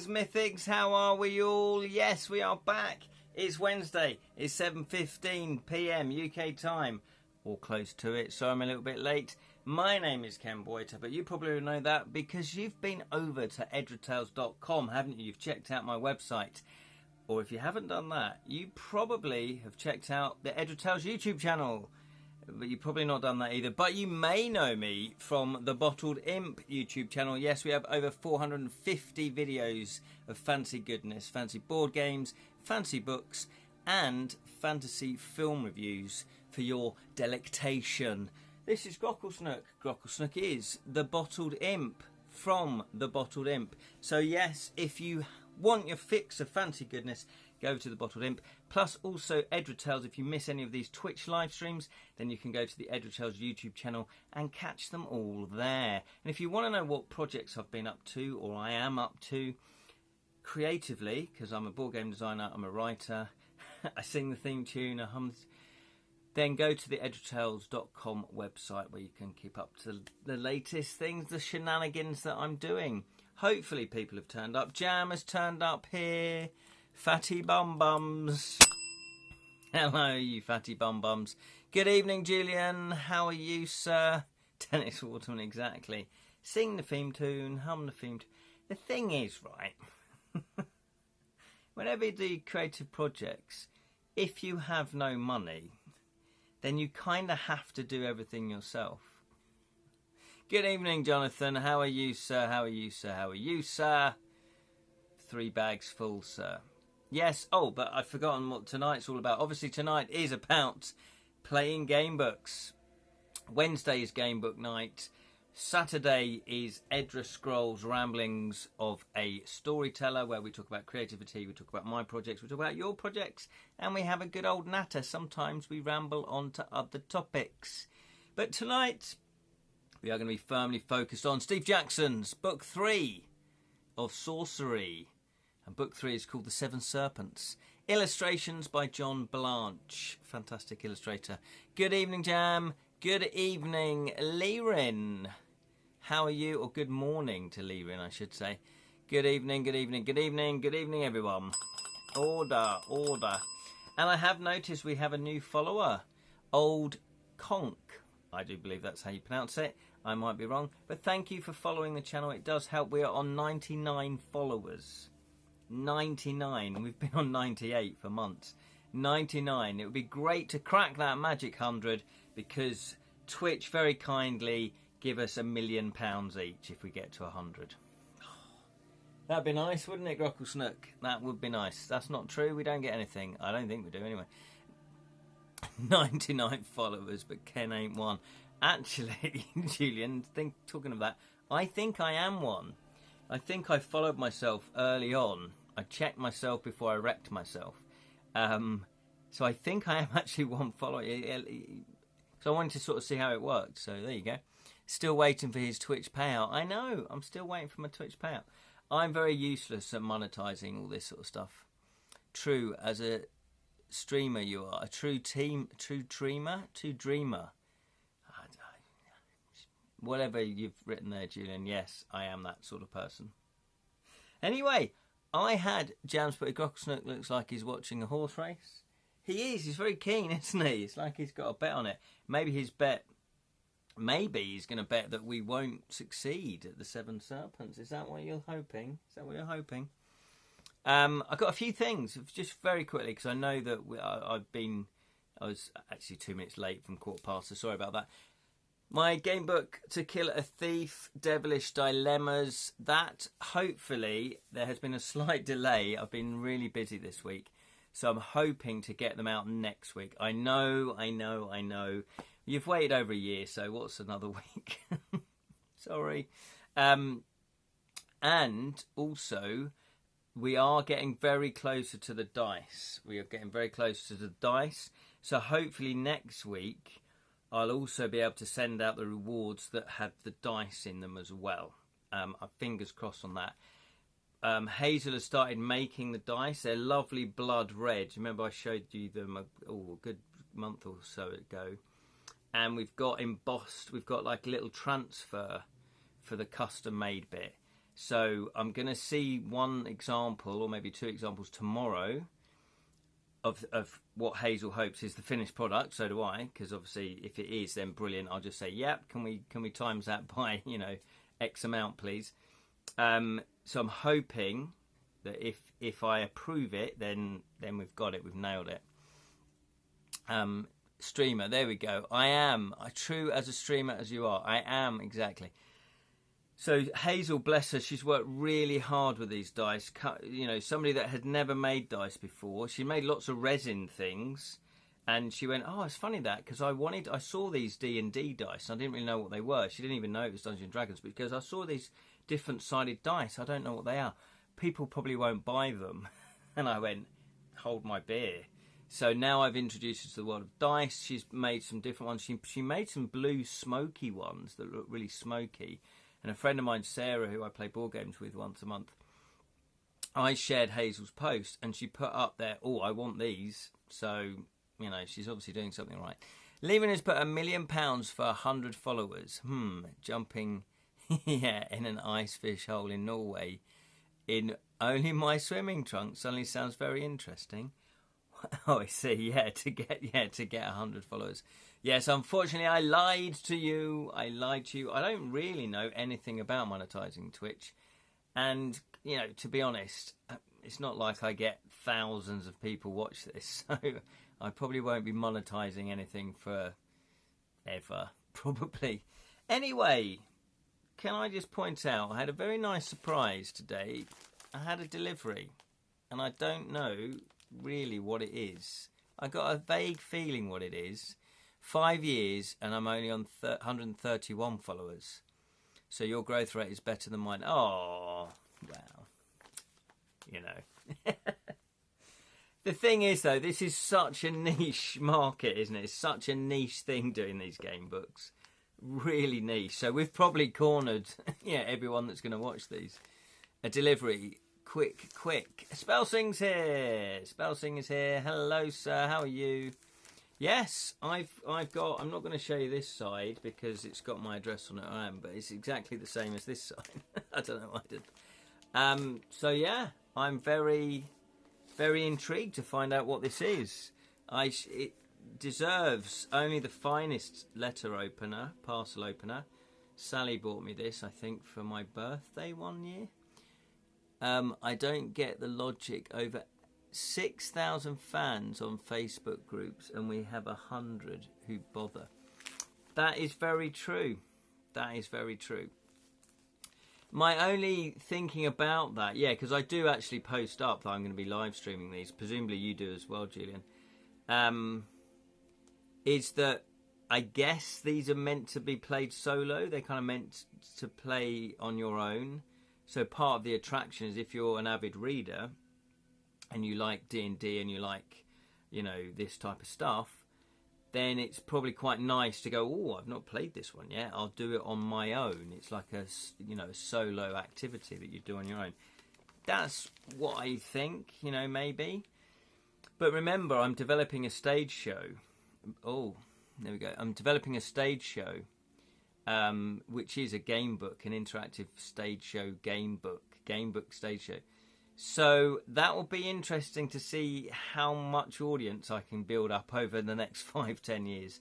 Greetings, Mythics. How are we all? Yes, we are back. It's Wednesday. It's 7:15 p.m. UK time, or close to it, so I'm a little bit late. My name is Ken Boyter, but you probably know that because you've been over to edratales.com, haven't you? You've checked out my website. Or if you haven't done that, you probably have checked out the Edra Tales YouTube channel. But you've probably not done that either. But you may know me from the Bottled Imp YouTube channel. Yes, we have over 450 videos of fancy goodness, fancy board games, fancy books, and fantasy film reviews for your delectation. This is Grocklesnook. Grocklesnook is the Bottled Imp from the Bottled Imp. So yes, if you want your fix of fancy goodness, go to the Bottled Imp. Plus also Edra Tales. If you miss any of these Twitch live streams, then you can go to the Edra Tales YouTube channel and catch them all there. And if you want to know what projects I've been up to, or I am up to creatively, because I'm a board game designer, I'm a writer, I sing the theme tune, I hum, then go to the edratales.com website where you can keep up to the latest things, the shenanigans that I'm doing. Hopefully people have turned up. Jam has turned up here. Fatty bum bums. Hello, you fatty bum bums. Good evening, Julian. How are you, sir? Dennis Waterman, exactly. Sing the theme tune, hum the theme tune. The thing is, right, whenever you do creative projects, if you have no money, then you kind of have to do everything yourself. Good evening, Jonathan. How are you, sir? How are you, sir? How are you, sir? 3 bags full, sir. Yes, oh, but I've forgotten what tonight's all about. Obviously, tonight is about playing game books. Wednesday is game book night. Saturday is Edra Scrolls Ramblings of a Storyteller, where we talk about creativity, we talk about my projects, we talk about your projects, and we have a good old natter. Sometimes we ramble on to other topics. But tonight, we are going to be firmly focused on Steve Jackson's Book 3 of Sorcery. And Book 3 is called The Seven Serpents. Illustrations by John Blanche. Fantastic illustrator. Good evening, Jam. Good evening, Lirin. How are you? Or good morning to Lirin, I should say. Good evening, good evening, good evening, good evening, everyone. Order, order. And I have noticed we have a new follower. Old Conk. I do believe that's how you pronounce it. I might be wrong. But thank you for following the channel. It does help. We are on 99 followers. 99. We've been on 98 for months. 99. It would be great to crack that magic 100 because Twitch very kindly give us £1 million each if we get to 100. That'd be nice, wouldn't it, Grocklesnook? That would be nice. That's not true. We don't get anything. I don't think we do anyway. 99 followers, but Ken ain't one. Actually, Julian, talking of that, I think I am one. I think I followed myself early on. I checked myself before I wrecked myself. So I think I am actually one follower. So I wanted to sort of see how it worked. So there you go. Still waiting for his Twitch payout. I know. I'm still waiting for my Twitch payout. I'm very useless at monetizing all this sort of stuff. True, as a streamer you are. A true dreamer. Whatever you've written there, Julian, yes, I am that sort of person. Anyway, I had Jam's Pretty Grocklesnook looks like he's watching a horse race. He is, he's very keen, isn't he? It's like he's got a bet on it. Maybe he's going to bet that we won't succeed at the Seven Serpents. Is that what you're hoping? I've got a few things, just very quickly, because I know that I was actually 2 minutes late from 15:15, so sorry about that. My game book, To Kill a Thief, Devilish Dilemmas, that hopefully, there has been a slight delay. I've been really busy this week, so I'm hoping to get them out next week. I know. You've waited over a year, so what's another week? Sorry. And also, we are getting very closer to the dice. So hopefully next week, I'll also be able to send out the rewards that have the dice in them as well. Fingers crossed on that. Hazel has started making the dice. They're lovely blood red. Remember I showed you them a good month or so ago. And we've got embossed, we've got like a little transfer for the custom made bit. So I'm going to see one example, or maybe two examples tomorrow, of what Hazel hopes is the finished product. So do I, because obviously if it is, then brilliant. I'll just say, yep, can we times that by, X amount, please. So I'm hoping that if I approve it, then we've got it, we've nailed it. Streamer, there we go. I am true as a streamer as you are. I am, exactly. So Hazel, bless her, she's worked really hard with these dice. Somebody that had never made dice before. She made lots of resin things, and she went, "Oh, it's funny that because I saw these D&D dice. And I didn't really know what they were. She didn't even know it was Dungeons and Dragons because I saw these different sided dice. I don't know what they are. People probably won't buy them." And I went, "Hold my beer." So now I've introduced her to the world of dice. She's made some different ones. She made some blue smoky ones that look really smoky. And a friend of mine, Sarah, who I play board games with once a month, I shared Hazel's post and she put up there, "Oh, I want these." So, she's obviously doing something right. Leaving has put £1 million for 100 followers. Jumping, in an ice fish hole in Norway in only my swimming trunks suddenly sounds very interesting. Oh, I see. To get 100 followers. Yes, unfortunately, I lied to you. I don't really know anything about monetizing Twitch, and to be honest, it's not like I get thousands of people watch this, so I probably won't be monetizing anything for ever, probably. Anyway, can I just point out I had a very nice surprise today. I had a delivery, and I don't know really what it is. I got a vague feeling what it is. 5 years and I'm only on 131 followers. So your growth rate is better than mine. Oh, well, The thing is, though, this is such a niche market, isn't it? It's such a niche thing doing these game books. Really niche. So we've probably cornered everyone that's going to watch these. A delivery. Quick. Spellsing's here. Spellsing is here. Hello, sir. How are you? Yes, I've got... I'm not going to show you this side because it's got my address on it. But it's exactly the same as this side. I don't know why I did. So, yeah, I'm very, very intrigued to find out what this is. It deserves only the finest letter opener, parcel opener. Sally bought me this, I think, for my birthday one year. I don't get the logic. Over 6,000 fans on Facebook groups and we have 100 who bother. That is very true. That is very true. My only thinking about that, because I do actually post up that I'm going to be live streaming these, presumably you do as well, Julian, is that I guess these are meant to be played solo. They're kind of meant to play on your own. So part of the attraction is if you're an avid reader and you like D&D and you like, this type of stuff, then it's probably quite nice to go, "Oh, I've not played this one yet. I'll do it on my own." It's like a solo activity that you do on your own. That's what I think, maybe. But remember, I'm developing a stage show. Oh, there we go. I'm developing a stage show, which is a game book, an interactive stage show game book stage show. So that will be interesting to see how much audience I can build up over the next 5-10 years.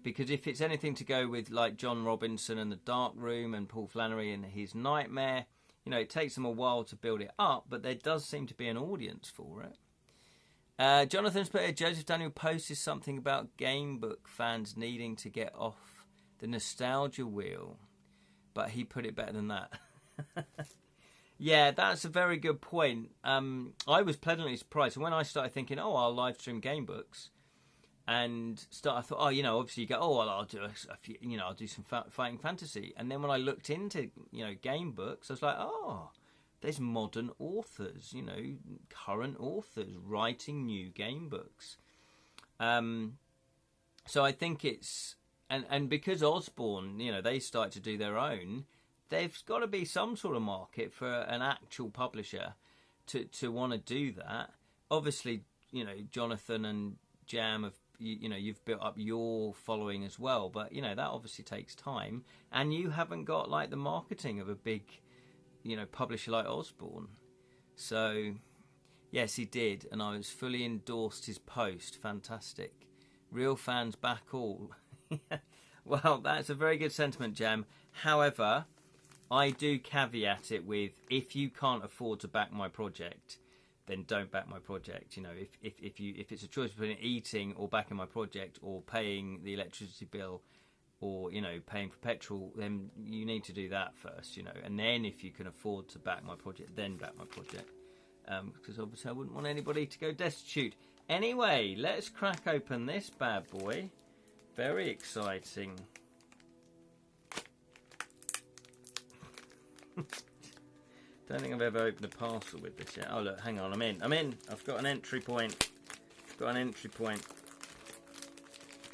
Because if it's anything to go with like John Robinson and The Dark Room and Paul Flannery and his Nightmare, it takes them a while to build it up, but there does seem to be an audience for it. Jonathan's put here, Joseph Daniel posted something about Gamebook fans needing to get off the nostalgia wheel, but he put it better than that. Yeah, that's a very good point. I was pleasantly surprised. When I started thinking, I'll live stream game books, I thought, obviously you go, well, I'll do a few, I'll do some fighting fantasy. And then when I looked into, game books, I was like, there's modern authors, current authors writing new game books. So I think it's, and because Osborne, they start to do their own, there's got to be some sort of market for an actual publisher to want to do that. Obviously, Jonathan and Jam have, you've built up your following as well, but that obviously takes time, and you haven't got like the marketing of a big you know, publisher like Osborne. So, yes, he did, and I was fully endorsed his post. Fantastic. Real fans back all. Well, that's a very good sentiment, Jam. However, I do caveat it with, if you can't afford to back my project, then don't back my project. You know, if it's a choice between eating or backing my project or paying the electricity bill or, you know, paying for petrol, then you need to do that first, you know. And then if you can afford to back my project, then back my project. Because obviously I wouldn't want anybody to go destitute. Anyway, let's crack open this bad boy. Very exciting. Don't think I've ever opened a parcel with this yet. Oh look, hang on, I'm in. I've got an entry point.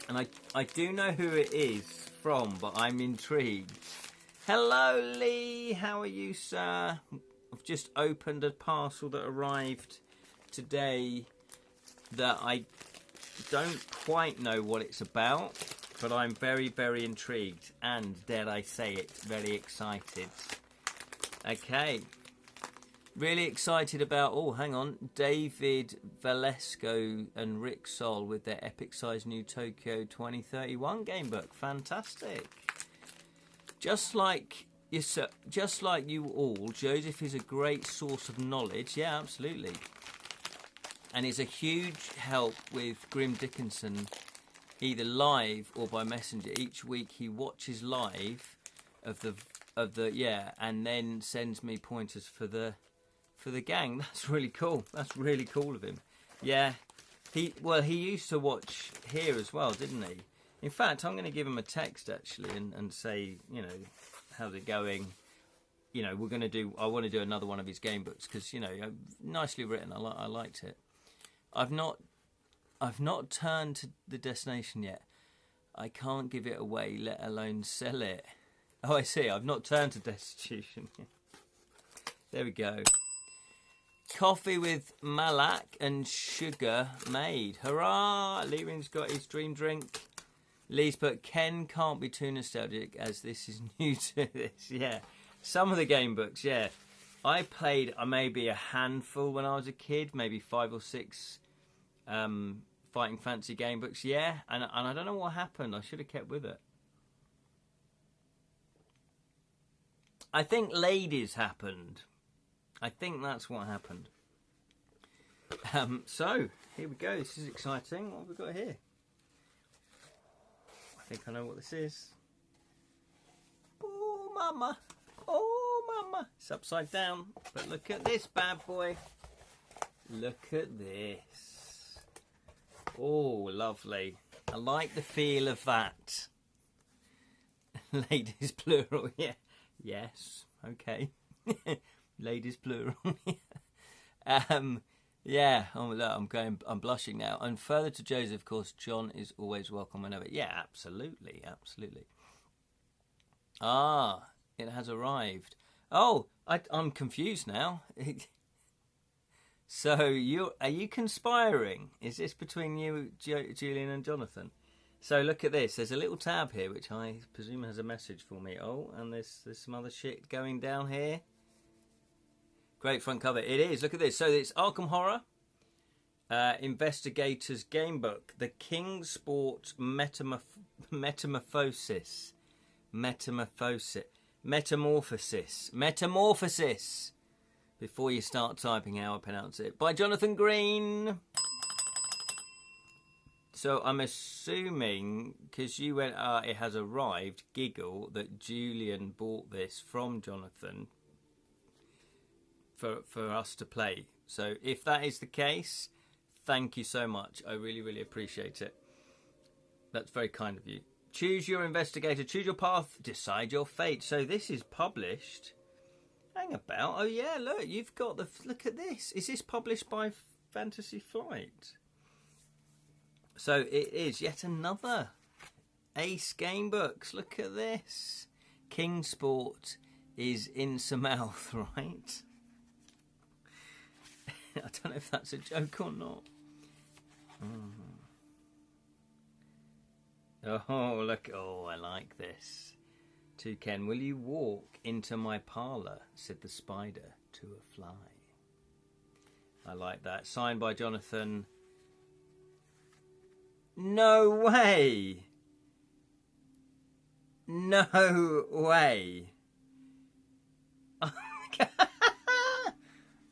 And I do know who it is from, but I'm intrigued. Hello, Lee. How are you, sir? I've just opened a parcel that arrived today that I don't quite know what it's about, but I'm very, very intrigued and, dare I say it, very excited. Okay. Really excited about, oh, hang on, David Valesco and Rick Sol with their epic-sized new Tokyo 2031 gamebook. Fantastic. Just like you all, Joseph is a great source of knowledge. Yeah, absolutely. And is a huge help with Grim Dickinson, either live or by messenger. Each week he watches live of the and then sends me pointers for the gang. That's really cool. That's really cool of him. Yeah. He used to watch here as well, didn't he? In fact, I'm going to give him a text actually and say, you know, how's it going? You know, I want to do another one of his game books because, you know, nicely written. I liked it. I've not turned to the destination yet. I can't give it away, let alone sell it. Oh, I see. I've not turned to destitution yet. There we go. Coffee with Malak and sugar made. Hurrah! Lee Ring's got his dream drink. Lee's put, Ken can't be too nostalgic as this is new to this. Yeah. Some of the game books, yeah. I played maybe a handful when I was a kid, maybe 5 or 6 Fighting Fantasy game books, yeah. And I don't know what happened. I should have kept with it. I think ladies happened. I think that's what happened. So, here we go. This is exciting. What have we got here? I think I know what this is. Oh, mama. Oh, mama. It's upside down. But look at this bad boy. Look at this. Oh, lovely. I like the feel of that. Ladies plural, yeah. Yes, okay. Ladies plural. Yeah. Oh, look, I'm blushing now. And further to Joseph, of course, John is always welcome whenever. Yeah, absolutely, absolutely. Ah, it has arrived. Oh, I'm confused now. So are you conspiring? Is this between you, Julian, and Jonathan? So look at this. There's a little tab here, which I presume has a message for me. Oh, and there's some other shit going down here. Great front cover. It is. Look at this. So it's Arkham Horror, Investigator's Gamebook, The King Sport Metamorphosis. Before you start typing how I pronounce it. By Jonathan Green. So I'm assuming, because you went, it has arrived, giggle, that Julian bought this from Jonathan for us to play. So if that is the case, thank you so much. I really, really appreciate it. That's very kind of you. Choose your investigator, choose your path, decide your fate. So this is published. Hang about. Oh yeah, look, you've got the, look at this. Is this published by Fantasy Flight? So it is yet another Ace Game Books. Look at this. King Sport is in some mouth, right? I don't know if that's a joke or not. Oh, look. Oh, I like this. To Ken, will you walk into my parlour, said the spider to a fly. I like that. Signed by Jonathan. No way! No way!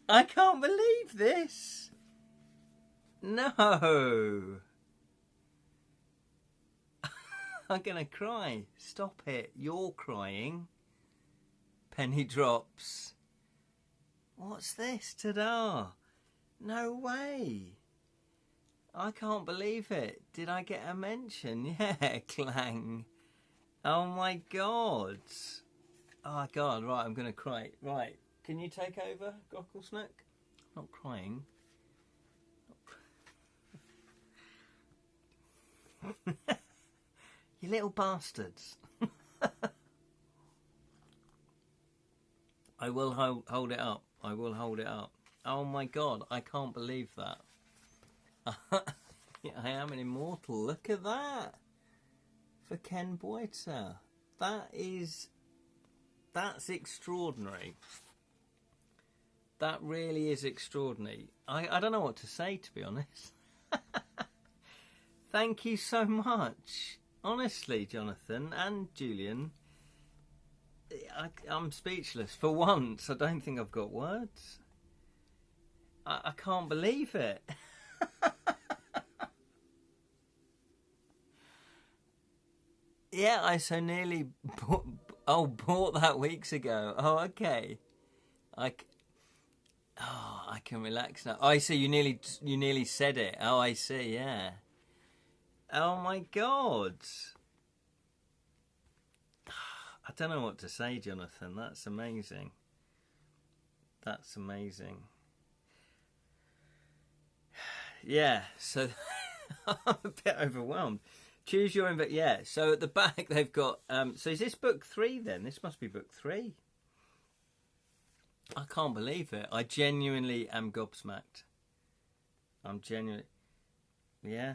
I can't believe this! No! I'm gonna cry. Stop it. You're crying. Penny drops. What's this? Ta-da! No way! I can't believe it. Did I get a mention? Yeah, clang. Oh my god. Oh my god, right, I'm gonna cry. Right, can you take over, Gocklesnook? I'm not crying. You little bastards. I will hold it up. I will hold it up. Oh my god, I can't believe that. I am an immortal. Look at that. For Ken Boiter. That's extraordinary. That really is extraordinary. I don't know what to say, to be honest. Thank you so much. Honestly, Jonathan and Julian, I'm speechless. For once, I don't think I've got words. I can't believe it. Yeah, I so nearly bought that weeks ago. Oh, okay. I can relax now. Oh, I see. You nearly said it. Oh, I see. Yeah. Oh my god. I don't know what to say, Jonathan. That's amazing. That's amazing. Yeah. So I'm a bit overwhelmed. Choose your invite. Yeah. So at the back they've got. So is this book 3 then? This must be book 3. I can't believe it. I genuinely am gobsmacked. I'm genuinely. Yeah.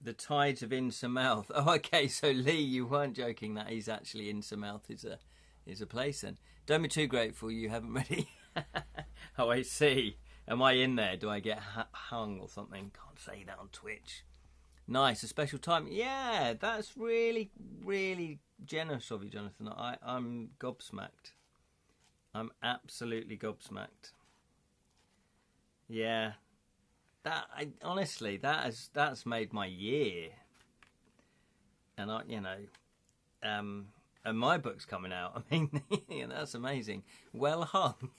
The Tides of Innsmouth. Oh, okay. So Lee, you weren't joking that he's actually Innsmouth is a place then. Don't be too grateful you haven't really. Oh, I see. Am I in there? Do I get hung or something? Can't say that on Twitch. Nice, a special time. Yeah, that's really, really generous of you, Jonathan. I'm gobsmacked. I'm absolutely gobsmacked. Yeah, honestly, that's made my year. And and my book's coming out. I mean, that's amazing. Well hung.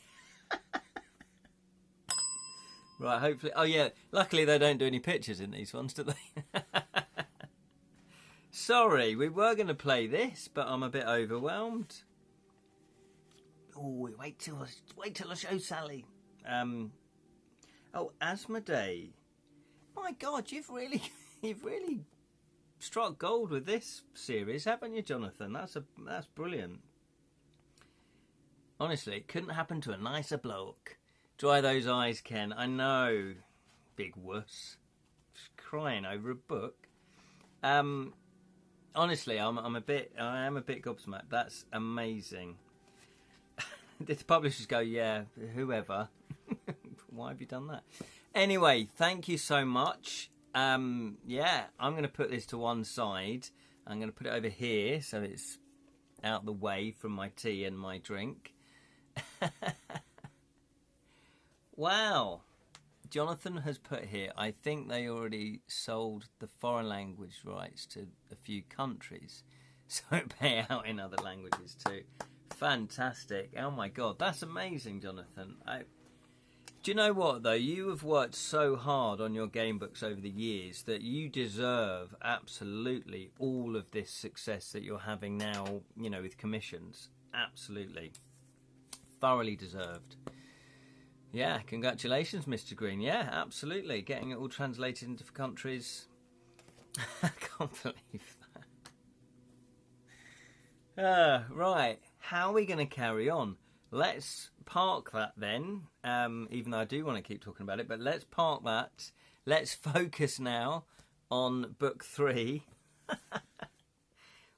Right, hopefully. Oh, yeah. Luckily, they don't do any pictures in these ones, do they? Sorry, we were going to play this, but I'm a bit overwhelmed. Oh, wait till I show Sally. Oh, Asmodee. My God, you've really struck gold with this series, haven't you, Jonathan? That's brilliant. Honestly, it couldn't happen to a nicer bloke. Dry those eyes, Ken. I know, big wuss. Just crying over a book. Honestly, I am a bit gobsmacked. That's amazing. The publishers go, yeah, whoever. Why have you done that? Anyway, thank you so much. Yeah, I'm going to put this to one side. I'm going to put it over here so it's out the way from my tea and my drink. Wow. Jonathan has put here, I think they already sold the foreign language rights to a few countries, so it pay out in other languages too. Fantastic. Oh my God, that's amazing, Jonathan. Do you know what, though? You have worked so hard on your game books over the years that you deserve absolutely all of this success that you're having now, with commissions. Absolutely. Thoroughly deserved. Yeah, congratulations, Mr. Green. Yeah, absolutely. Getting it all translated into countries. I can't believe that. Right, how are we going to carry on? Let's park that then, even though I do want to keep talking about it, but let's park that. Let's focus now on book 3.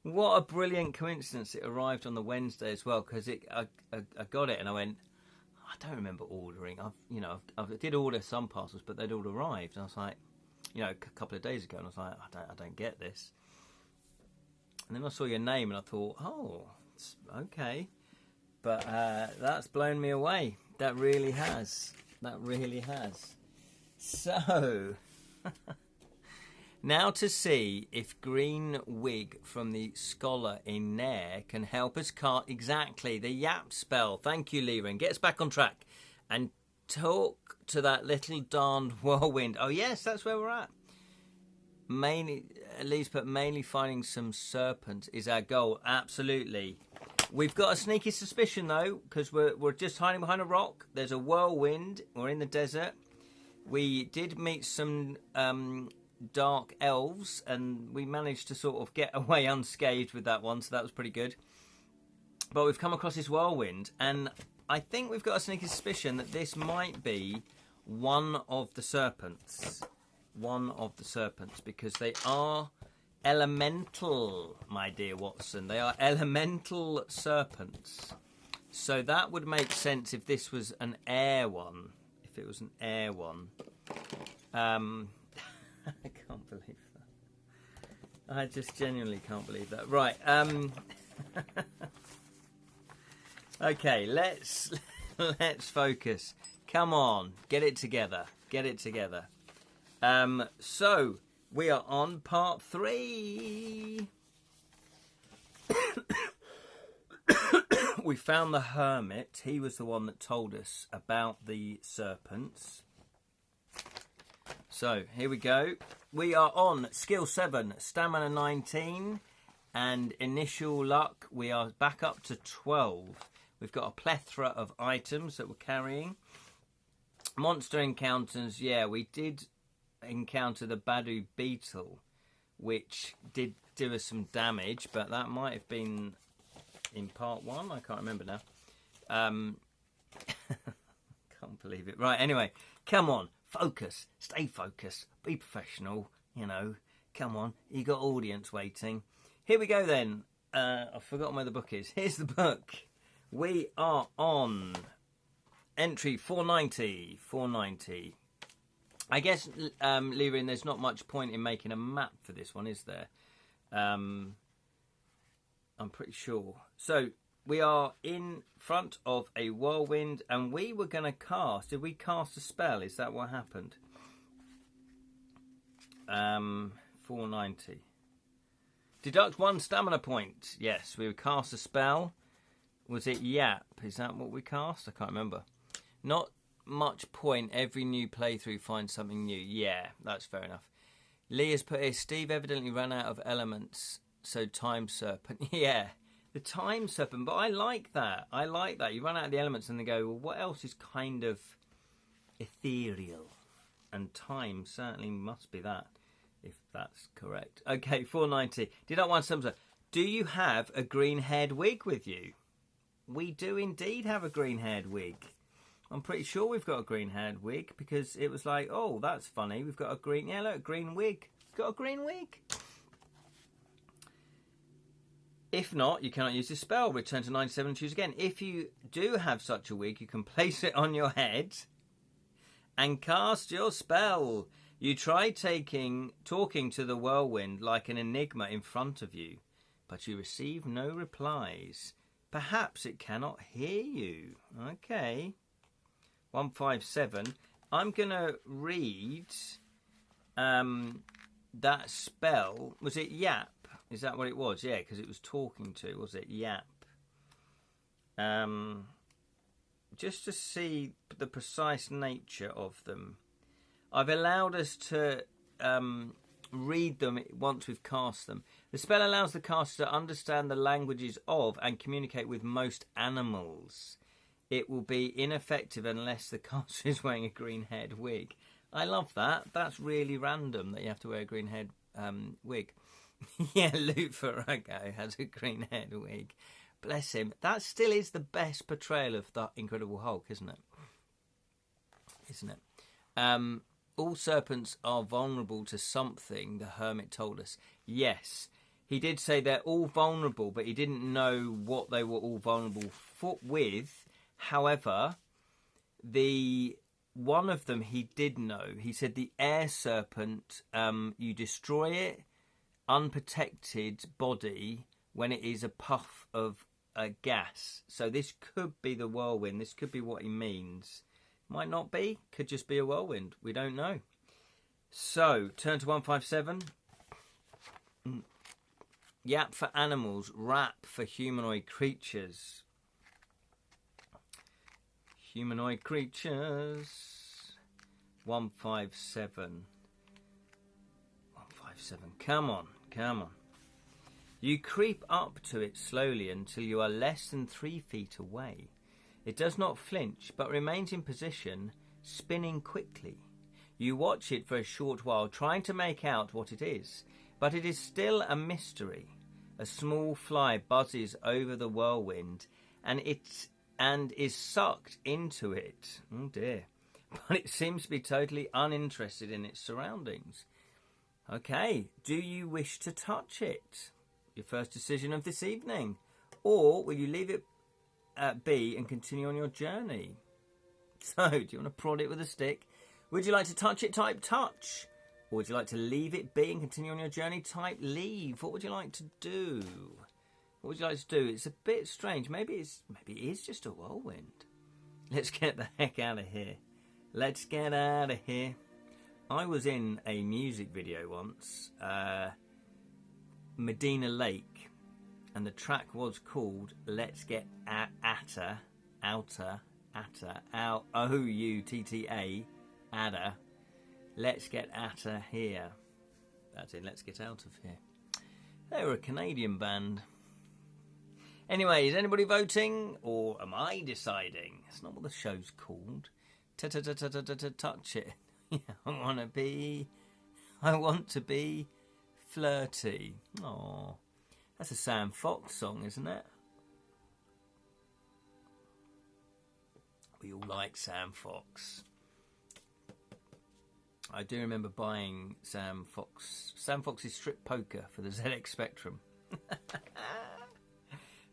What a brilliant coincidence! It arrived on the Wednesday as well, because I got it and I went, I don't remember ordering. I did order some parcels, but they'd all arrived. And I was like, a couple of days ago, and I was like, I don't get this. And then I saw your name, and I thought, oh, it's okay. But that's blown me away. That really has. That really has. So, now to see if Green Wig from the Scholar in Nair can help us cast exactly the Yap spell. Thank you, Lyra, and get us back on track. And talk to that little darned whirlwind. Oh, yes, that's where we're at. Mainly, at least, but mainly finding some serpents is our goal. Absolutely. We've got a sneaky suspicion, though, because we're just hiding behind a rock. There's a whirlwind. We're in the desert. We did meet some dark elves, and we managed to sort of get away unscathed with that one, so that was pretty good. But we've come across this whirlwind, and I think we've got a sneaky suspicion that this might be one of the serpents. One of the serpents, because they are elemental, my dear Watson. They are elemental serpents. So that would make sense if this was an air one. If it was an air one. I can't believe that. I just genuinely can't believe that. Right. Okay, let's focus. Come on, get it together. Get it together. So we are on part 3. We found the hermit. He was the one that told us about the serpents. So here we go. We are on skill 7, stamina 19, and initial luck. We are back up to 12. We've got a plethora of items that we're carrying. Monster encounters. Yeah, we did encounter the Badu beetle, which did do us some damage, but that might have been in part 1. I can't remember now. Can't believe it. Right, anyway, come on, focus, stay focused, be professional, come on, you got audience waiting. Here we go then. I've forgotten where the book is. Here's the book. We are on entry 490. I guess, Lyrian, there's not much point in making a map for this one, is there? I'm pretty sure. So, we are in front of a whirlwind, and we were going to cast... Did we cast a spell? Is that what happened? 490. Deduct 1 stamina point. Yes, we would cast a spell. Was it Yap? Is that what we cast? I can't remember. Not much point. Every new playthrough finds something new. Yeah, that's fair enough. Lee has put here, Steve evidently ran out of elements, so time serpent. Yeah, the time serpent. But I like that. I like that. You run out of the elements and they go, well, what else is kind of ethereal? And time certainly must be that, if that's correct. Okay, 490. Did I want some? Do you have a green-haired wig with you? We do indeed have a green-haired wig. I'm pretty sure we've got a green-haired wig, because it was like, oh, that's funny. We've got a green, yeah, look, green wig. Got a green wig. If not, you cannot use this spell. Return to 97 and choose again. If you do have such a wig, you can place it on your head and cast your spell. You try talking to the whirlwind like an enigma in front of you, but you receive no replies. Perhaps it cannot hear you. Okay. 157. I'm going to read that spell. Was it Yap? Is that what it was? Yeah, because it was talking to. Was it Yap? Just to see the precise nature of them. I've allowed us to read them once we've cast them. The spell allows the caster to understand the languages of and communicate with most animals. It will be ineffective unless the caster is wearing a green-haired wig. I love that. That's really random that you have to wear a green-haired wig. Yeah, Luke Ferrago has a green-haired wig. Bless him. That still is the best portrayal of the Incredible Hulk, isn't it? Isn't it? All serpents are vulnerable to something, the hermit told us. Yes. he did say they're all vulnerable, but he didn't know what they were all vulnerable with. However, one of them he did know. He said the air serpent, you destroy it, unprotected body, when it is a puff of gas. So this could be the whirlwind. This could be what he means. Might not be. Could just be a whirlwind. We don't know. So, turn to 157. Yap for animals. Rap for humanoid creatures. Humanoid creatures. 157. 157. Come on. Come on. You creep up to it slowly until you are less than 3 feet away. It does not flinch, but remains in position, spinning quickly. You watch it for a short while, trying to make out what it is, but it is still a mystery. A small fly buzzes over the whirlwind, and is sucked into it. Oh dear. But it seems to be totally uninterested in its surroundings. Okay, do you wish to touch it? Your first decision of this evening. Or will you leave it be and continue on your journey? So, do you want to prod it with a stick? Would you like to touch it? Type touch. Or would you like to leave it be and continue on your journey? Type leave. What would you like to do? What would you like to do? It's a bit strange. Maybe it is just a whirlwind. Let's get the heck out of here. Let's get out of here. I was in a music video once, Medina Lake, and the track was called Let's Get Atta, O-U-T-T-A, Adda. Let's Get Atta Here. That's it, Let's Get Out of Here. They were a Canadian band. Anyway, is anybody voting, or am I deciding? It's not what the show's called. Touch it. I want to be flirty. Aww. That's a Sam Fox song, isn't it? We all like Sam Fox. I do remember buying Sam Fox's strip poker for the ZX Spectrum.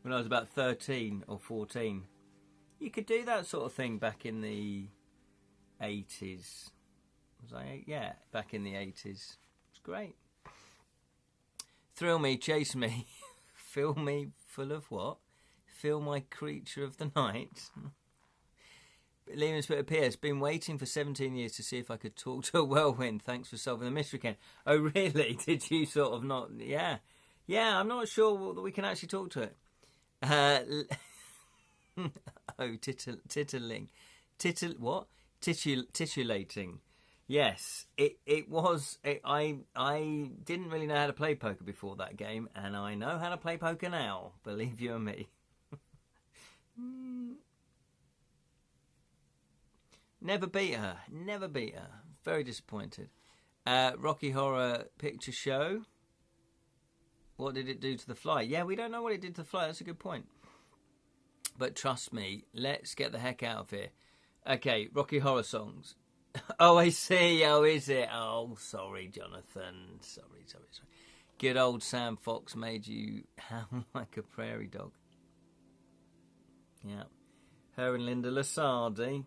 When I was about 13 or 14. You could do that sort of thing back in the 80s. Was I 8? Yeah, back in the 80s. It's great. Thrill me, chase me, fill me full of what? Fill my creature of the night. Lehman's put a PS. Been waiting for 17 years to see if I could talk to a whirlwind. Thanks for solving the mystery, Ken. Oh, really? Did you sort of not? Yeah. Yeah, I'm not sure that we can actually talk to it. Tittling. What? Titulating. Yes, it was. I didn't really know how to play poker before that game, and I know how to play poker now. Believe you and me. Never beat her. Never beat her. Very disappointed. Rocky Horror Picture Show. What did it do to the fly? Yeah, we don't know what it did to the fly. That's a good point. But trust me, let's get the heck out of here. Okay, Rocky Horror songs. Oh, I see. Oh, is it? Oh, sorry, Jonathan. Sorry. Good old Sam Fox made you howl like a prairie dog. Yeah. Her and Linda Lasardi.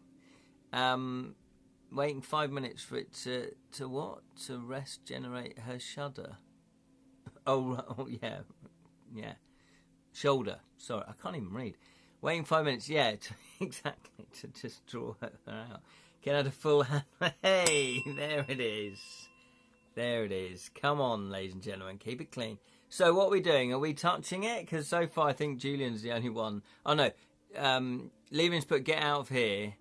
Waiting 5 minutes for it to what? To rest, generate her shudder. Oh, yeah. Shoulder. Sorry, I can't even read. Waiting 5 minutes, yeah, exactly, to just draw her out. Get out a full hand. Hey, there it is. There it is. Come on, ladies and gentlemen, keep it clean. So what are we doing? Are we touching it? Because so far I think Julian's the only one. Oh, no. Leaving's put get out of here.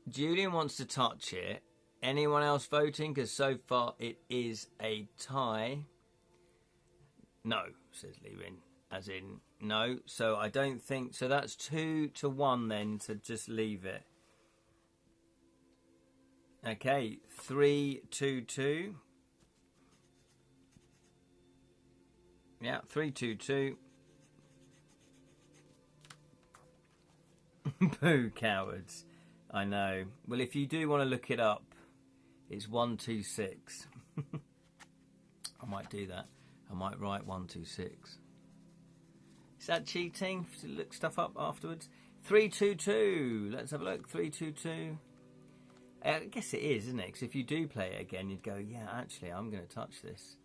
Julian wants to touch it. Anyone else voting? Because so far it is a tie. No, says Lewin. As in, no. So I don't think... So that's 2-1 then to just leave it. Okay, 3-2-2. Yeah, 3-2-2. Boo, cowards. I know. Well, if you do want to look it up, it's 1-2-6. I might do that. I might write 126. Is that cheating? To look stuff up afterwards? 322. Let's have a look. 322. I guess it is, isn't it? Because if you do play it again, you'd go, yeah, actually, I'm going to touch this.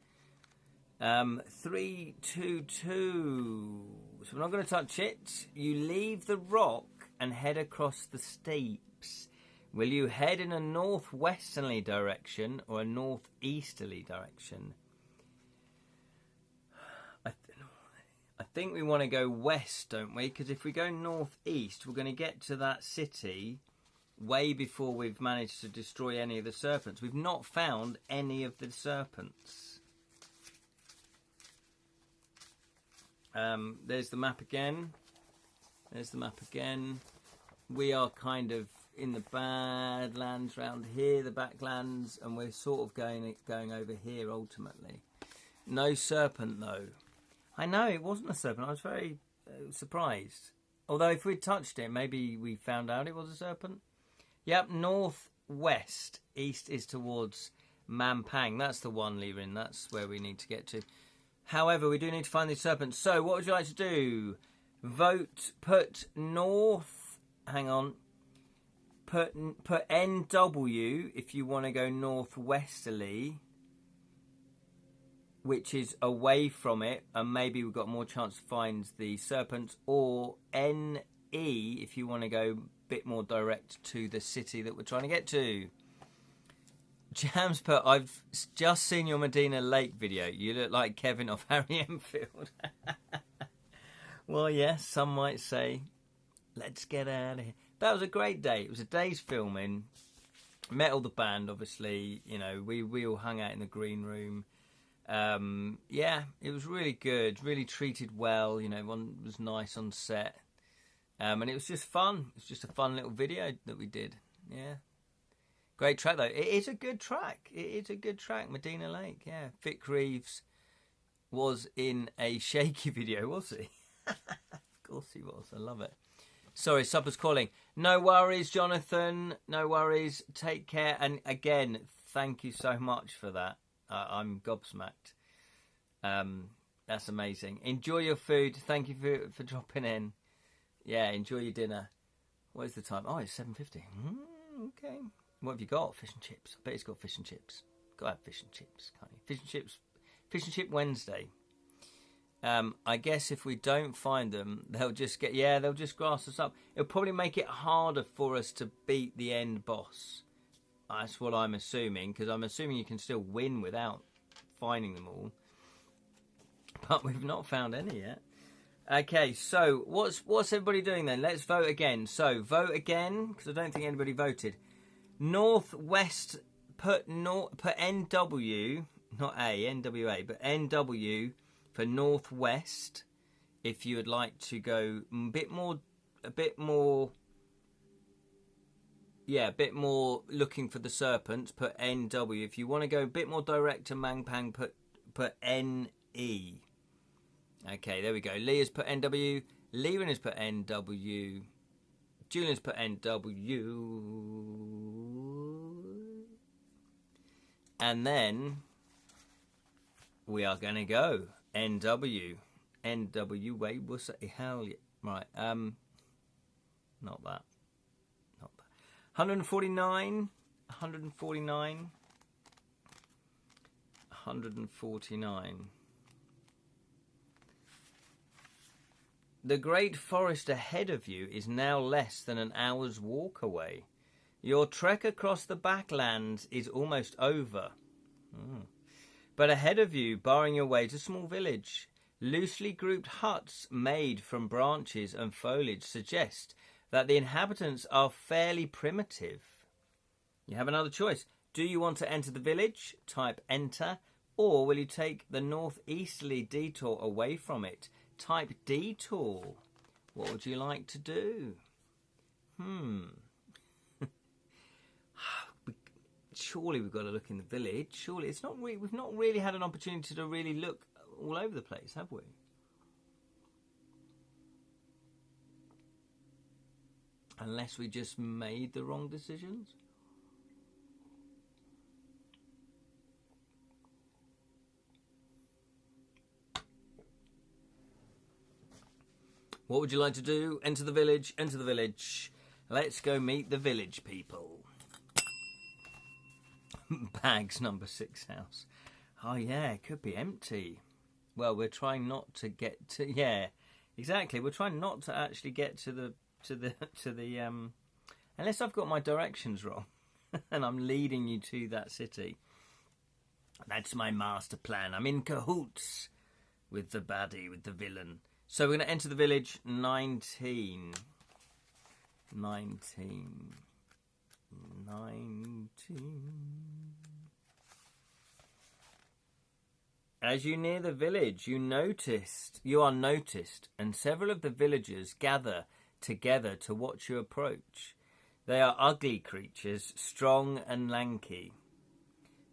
322. So we're not going to touch it. You leave the rock and head across the steeps. Will you head in a northwesterly direction or a northeasterly direction? I think we want to go west, don't we? Because if we go northeast, we're going to get to that city way before we've managed to destroy any of the serpents. We've not found any of the serpents. There's the map again. There's the map again. We are kind of in the Badlands round here, the Backlands, and we're sort of going over here ultimately. No serpent though. I know it wasn't a serpent. I was very surprised. Although if we'd touched it, maybe we found out it was a serpent. Yep, northwest. East is towards Mampang. That's the one, Lirin. That's where we need to get to. However, we do need to find these serpents. So what would you like to do? Vote, put north. Hang on. Put NW if you want to go northwesterly, which is away from it, and maybe we've got more chance to find the serpents, or NE if you want to go a bit more direct to the city that we're trying to get to. Jams put, I've just seen your Medina Lake video. You look like Kevin off Harry Enfield. Well, yes, some might say, let's get out of here. That was a great day. It was a day's filming. Met all the band, obviously. You know, we all hung out in the green room. Yeah, it was really good, really treated well, you know, everyone was nice on set, and it was just fun. It's just a fun little video that we did. Yeah, great track though. It is a good track. It is a good track. Medina Lake. Yeah, Vic Reeves was in a shaky video, was he? Of course he was. I love it. Sorry, Supper's calling. No worries, Jonathan. No worries. Take care. And again, thank you so much for that. I'm gobsmacked. That's amazing. Enjoy your food. Thank you for dropping in. Yeah, enjoy your dinner. What is the time? Oh, it's 7:50. Okay. What have you got? Fish and chips. I bet he's got fish and chips. Got to have fish and chips, can't you? Fish and chips. Fish and chip Wednesday. I guess if we don't find them, they'll just grass us up. It'll probably make it harder for us to beat the end boss. That's what I'm assuming, because I'm assuming you can still win without finding them all. But we've not found any yet. Okay, so what's everybody doing then? Let's vote again. So vote again, because I don't think anybody voted. Northwest, put NW, not NWA, but NW for Northwest. If you would like to go a bit more looking for the serpents, put NW. If you want to go a bit more direct to Mampang, put NE. Okay, there we go. Leah's put NW. Liren has put NW. Julian's put NW. And then we are going to go NW. NW. Wait, what's that? Hell yeah. Right. Not that. 149, 149, 149. The great forest ahead of you is now less than an hour's walk away. Your trek across the Backlands is almost over. But ahead of you, barring your way, is a small village. Loosely grouped huts made from branches and foliage suggest that the inhabitants are fairly primitive. You have another choice. Do you want to enter the village? Type enter. Or will you take the northeasterly detour away from it? Type detour. What would you like to do? Surely we've got to look in the village. Surely it's not. We've not really had an opportunity to really look all over the place, have we? Unless we just made the wrong decisions. What would you like to do? Enter the village, enter the village. Let's go meet the village people. Bags number 6 house. Oh yeah, it could be empty. Well, we're trying not to get to... Yeah, exactly. We're trying not to actually get to the unless I've got my directions wrong and I'm leading you to that city. That's my master plan. I'm in cahoots with the baddie, with the villain. So we're going to enter the village. 19. As you near the village, you are noticed, and several of the villagers gather together to watch you approach. They are ugly creatures, strong and lanky.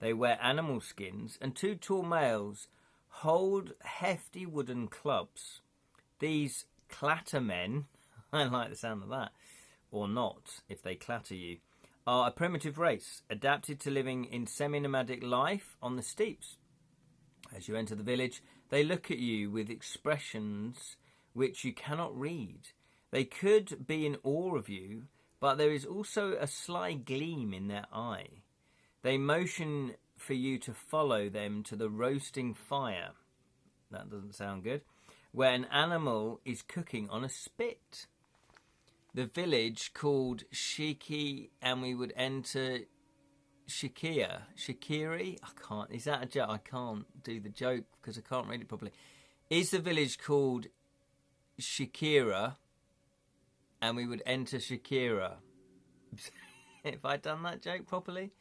They wear animal skins, and 2 tall males hold hefty wooden clubs. These clatter men, I like the sound of that, or not, if they clatter you, are a primitive race, adapted to living in semi-nomadic life on the steeps. As you enter the village, they look at you with expressions which you cannot read. They could be in awe of you, but there is also a sly gleam in their eye. They motion for you to follow them to the roasting fire. That doesn't sound good. Where an animal is cooking on a spit. The village called Shiki, and we would enter Shikiri? I can't. Is that a joke? I can't do the joke because I can't read it properly. Is the village called Shikira? And we would enter Shakira. If I'd done that joke properly.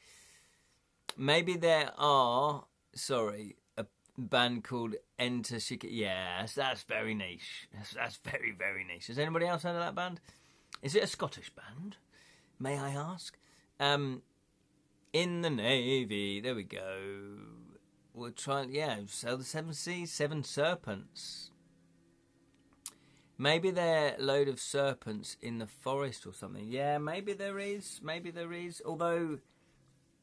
Maybe there are, a band called Enter Shakira. Yes, that's very niche. That's very, very niche. Has anybody else heard of that band? Is it a Scottish band? May I ask? In the Navy. There we go. We'll try, sail the 7 seas, 7 serpents. Maybe there are a load of serpents in the forest or something. Yeah, maybe there is. Maybe there is. Although,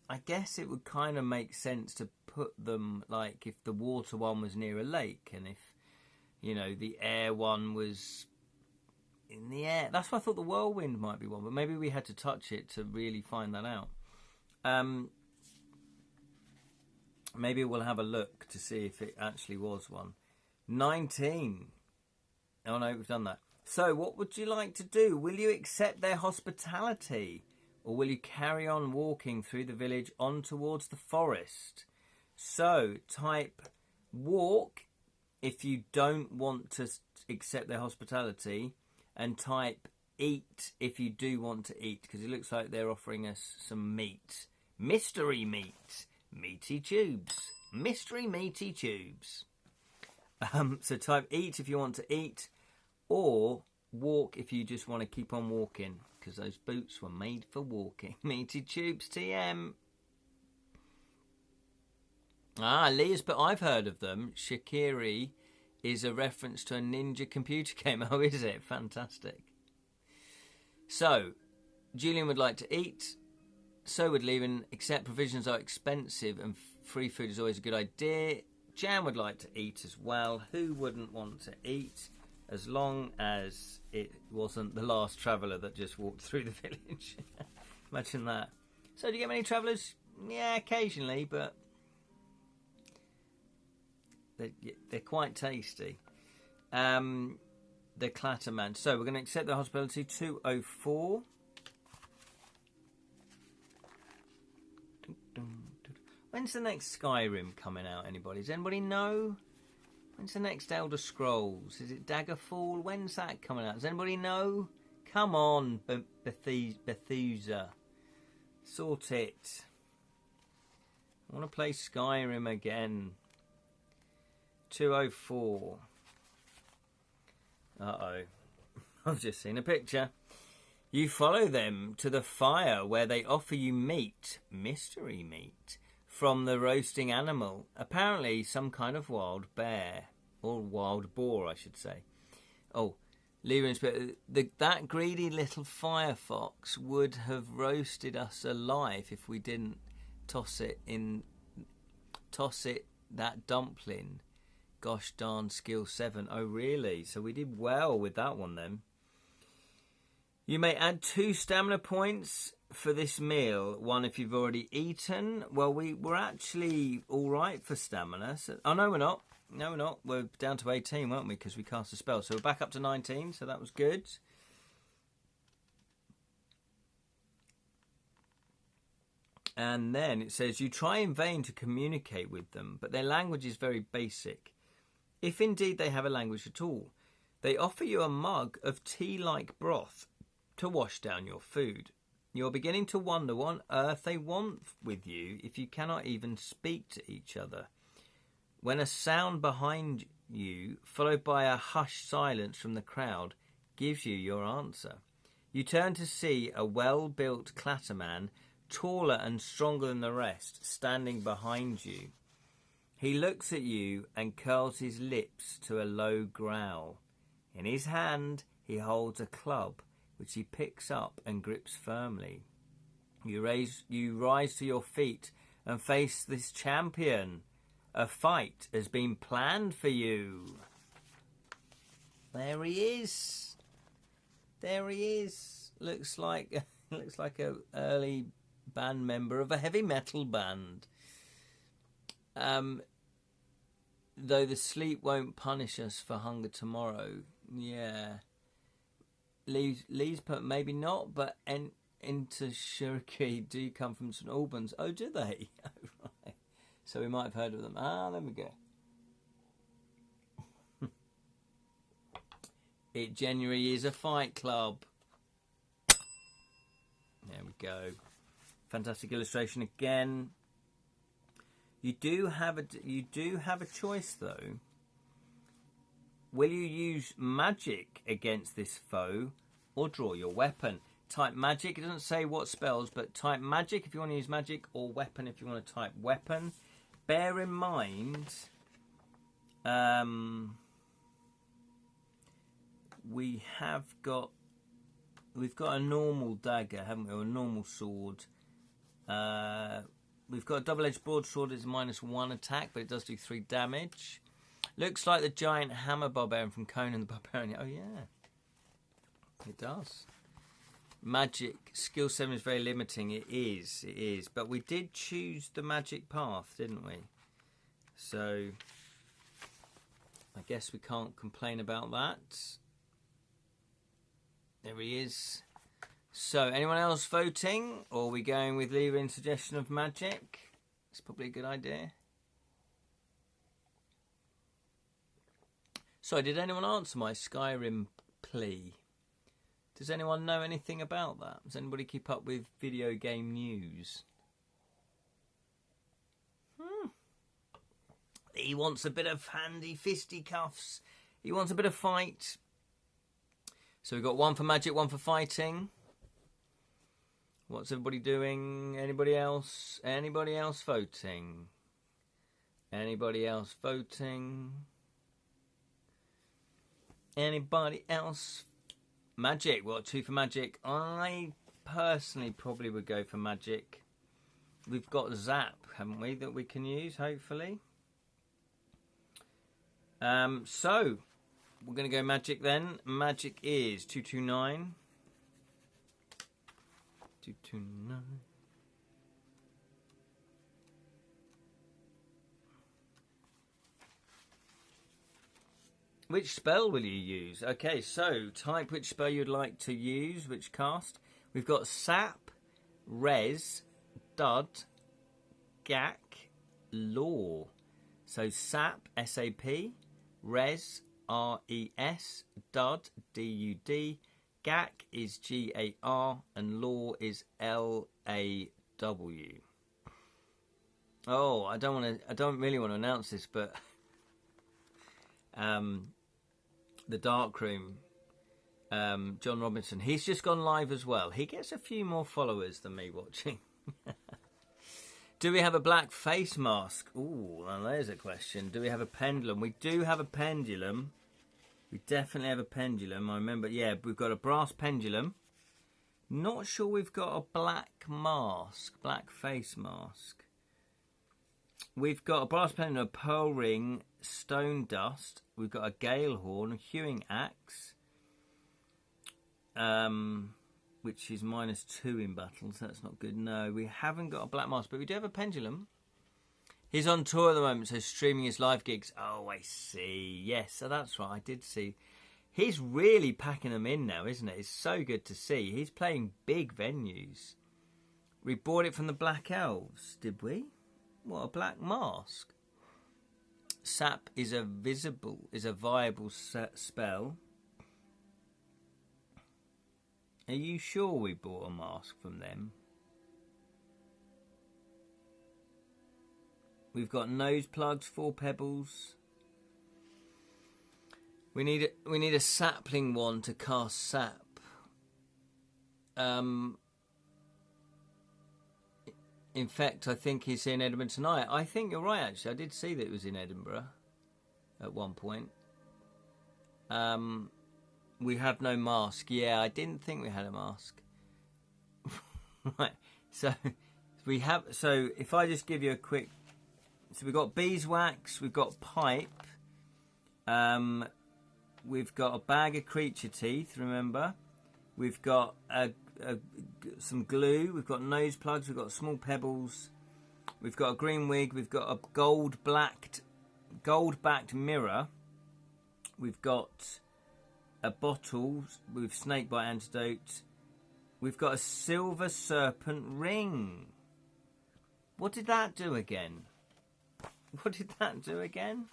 I guess it would kind of make sense to put them, like, if the water one was near a lake and if, the air one was in the air. That's why I thought the whirlwind might be one, but maybe we had to touch it to really find that out. Maybe we'll have a look to see if it actually was one. 19. Oh no, we've done that. So, what would you like to do? Will you accept their hospitality? Or will you carry on walking through the village on towards the forest? So, type walk if you don't want to accept their hospitality. And type eat if you do want to eat. Because it looks like they're offering us some meat. Mystery meat. Meaty tubes. Mystery meaty tubes. So type eat if you want to eat. Or walk if you just want to keep on walking. Because those boots were made for walking. Meaty tubes TM. Leah's, but I've heard of them. Shikiri is a reference to a ninja computer game. Oh, is it? Fantastic. So, Julian would like to eat. So would Levin, except provisions are expensive and free food is always a good idea. Jan would like to eat as well. Who wouldn't want to eat? As long as it wasn't the last traveller that just walked through the village. Imagine that. So do you get many travellers? Yeah, occasionally, but they're quite tasty. The Clatterman. So we're going to accept the hospitality. 204. When's the next Skyrim coming out, anybody? Does anybody know? When's the next Elder Scrolls? Is it Daggerfall? When's that coming out? Does anybody know? Come on, Bethesda. Sort it. I want to play Skyrim again. 204. Uh-oh. I've just seen a picture. You follow them to the fire where they offer you meat, mystery meat, from the roasting animal. Apparently some kind of wild bear. Or wild boar, I should say. Oh, that greedy little firefox would have roasted us alive if we didn't toss it, that dumpling. Gosh darn skill 7. Oh, really? So we did well with that one then. You may add 2 stamina points for this meal. 1 if you've already eaten. Well, we're actually all right for stamina. So, oh, no, we're not. No, we're not. We're down to 18, weren't we? Because we cast a spell. So we're back up to 19. So that was good. And then it says, you try in vain to communicate with them, but their language is very basic. If indeed they have a language at all, they offer you a mug of tea-like broth to wash down your food. You're beginning to wonder what on earth they want with you if you cannot even speak to each other. When a sound behind you, followed by a hushed silence from the crowd, gives you your answer. You turn to see a well-built clatterman, taller and stronger than the rest, standing behind you. He looks at you and curls his lips to a low growl. In his hand he holds a club, which he picks up and grips firmly. You rise to your feet and face this champion. A fight has been planned for you. There he is. There he is. Looks like a early band member of a heavy metal band. Though the sleep won't punish us for hunger tomorrow. Yeah. Lee's put maybe not, but into Shuriki do come from St Albans. Oh, do they? Oh, right. So we might have heard of them. Ah, there we go. It genuinely is a fight club. There we go. Fantastic illustration again. You do have a choice though. Will you use magic against this foe or draw your weapon? Type magic. It doesn't say what spells, but type magic if you want to use magic, or weapon if you want to type weapon. Bear in mind, we've got a normal dagger, haven't we? Or a normal sword. We've got a double-edged broadsword. It's -1 attack, but it does do 3 damage. Looks like the giant hammer barbarian from Conan the Barbarian. Oh yeah, it does. Magic skill 7 is very limiting. It is. But we did choose the magic path, didn't we? So I guess we can't complain about that. There he is. So, anyone else voting? Or are we going with leaving suggestion of magic? It's probably a good idea. So, did anyone answer my Skyrim plea? Does anyone know anything about that? Does anybody keep up with video game news? He wants a bit of handy fisticuffs. He wants a bit of fight. So we've got 1 for magic, 1 for fighting. What's everybody doing? Anybody else? Anybody else voting? Anybody else voting? Anybody else? Magic. What, 2 for magic? I personally probably would go for magic. We've got Zap, haven't we, that we can use, hopefully. So, we're going to go magic then. Magic is 229. 229. Which spell will you use? Okay, so type which spell you'd like to use, which cast. We've got Sap, Res, Dud, Gak, Law. So Sap, S-A-P, Res, R-E-S, Dud, D-U-D, Gak is G-A-R, and Law is L-A-W. Oh, I don't really want to announce this, but the Dark Room, John Robinson, he's just gone live as well. He gets a few more followers than me watching. Do we have a black face mask? Ooh, well, there's a question. Do we have a pendulum? We do have a pendulum. We definitely have a pendulum. I remember, yeah, we've got a brass pendulum. Not sure we've got a black mask, black face mask. We've got a brass pendulum, a pearl ring, stone dust. We've got a gale horn, a hewing axe, which is -2 in battles. That's not good. No, we haven't got a black mask, but we do have a pendulum. He's on tour at the moment, so streaming his live gigs. Oh, I see. Yes, so that's right. I did see. He's really packing them in now, isn't it? It's so good to see. He's playing big venues. We bought it from the Black Elves, did we? What, a black mask? Sap is a viable spell. Are you sure we bought a mask from them? We've got nose plugs, 4 pebbles. We need a sapling one to cast sap. In fact, I think he's in Edinburgh tonight. I think you're right, actually. I did see that it was in Edinburgh at one point. We have no mask. Yeah, I didn't think we had a mask. Right. So we have. So if I just give you a quick. So we've got beeswax. We've got pipe. We've got a bag of creature teeth. Remember, we've got some glue. We've got nose plugs. We've got small pebbles. We've got a green wig. We've got a gold-backed mirror. We've got a bottle with snakebite antidote. We've got a silver serpent ring. What did that do again? What did that do again?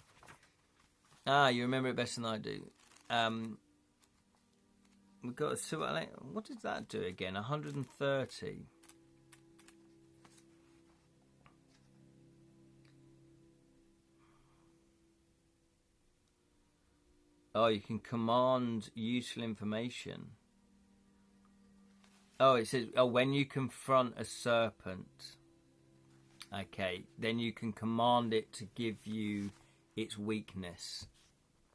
Ah, you remember it better than I do. We've got a silver. What did that do again? 130. Oh, you can command useful information. Oh, it says, when you confront a serpent. Okay, then you can command it to give you its weakness.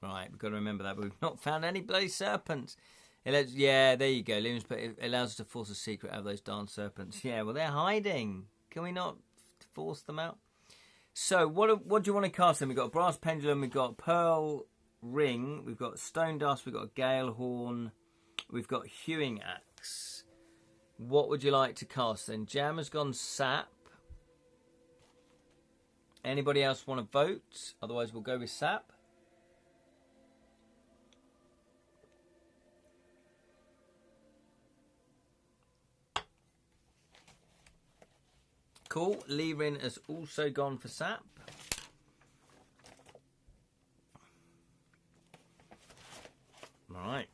Right, we've got to remember that, but we've not found any bloody serpents. Yeah, there you go, Liam's, but it allows us to force a secret out of those darn serpents. Yeah, well, they're hiding. Can we not force them out? So, what do you want to cast then? We've got a brass pendulum, we've got a pearl ring, we've got stone dust, we've got a gale horn, we've got hewing axe. What would you like to cast then? Jam has gone sap. Anybody else want to vote? Otherwise, we'll go with sap. Cool. Lirin has also gone for sap. Right,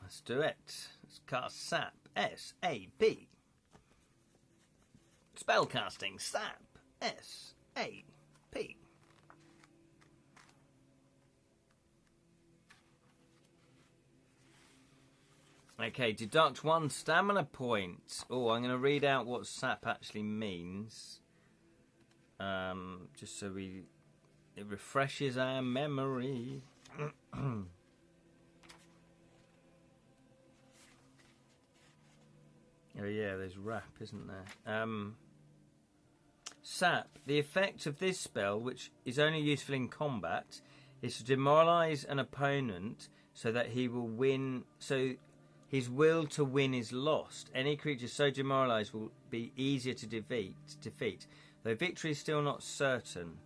let's do it. Let's cast sap. S-A-P. Spellcasting sap. S-A-P. Okay, deduct 1 stamina point. Oh, I'm going to read out what sap actually means. Just so it refreshes our memory. Oh yeah, there's rap, isn't there? Sap. The effect of this spell, which is only useful in combat, is to demoralize an opponent so that he will win. So his will to win is lost. Any creature so demoralized will be easier to defeat, though victory is still not certain.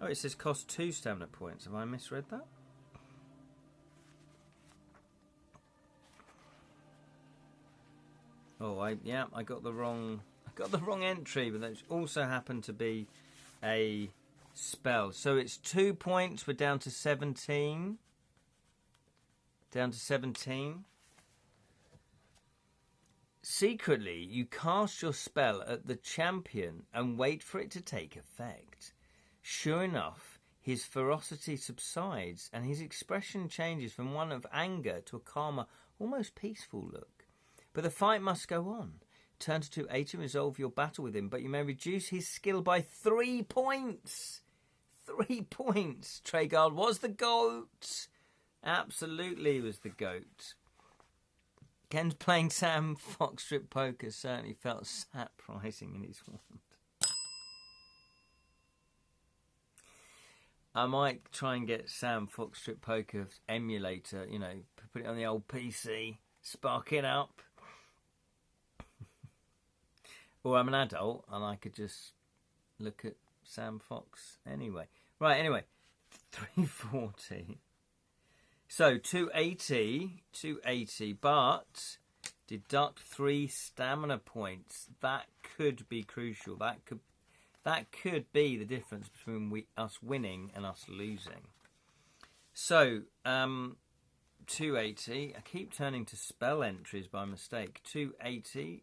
Oh, it says cost 2 stamina points. Have I misread that? Oh, I got the wrong entry, but that also happened to be a spell. So it's 2 points. We're down to 17. Secretly, you cast your spell at the champion and wait for it to take effect. Sure enough, his ferocity subsides and his expression changes from one of anger to a calmer, almost peaceful look. But the fight must go on. Turn to 2 to resolve your battle with him, but you may reduce his skill by 3 points. 3 points. Tregard was the goat. Absolutely was the goat. Ken's playing Sam Fox Strip Poker certainly felt sap rising in his wand. I might try and get Sam Fox Strip Poker's emulator, you know, put it on the old PC, spark it up. Or I'm an adult and I could just look at Sam Fox anyway. Right, anyway, 340. So 280, but deduct 3 stamina points. That could be crucial. That could be the difference between us winning and us losing. So 280. I keep turning to spell entries by mistake. 280.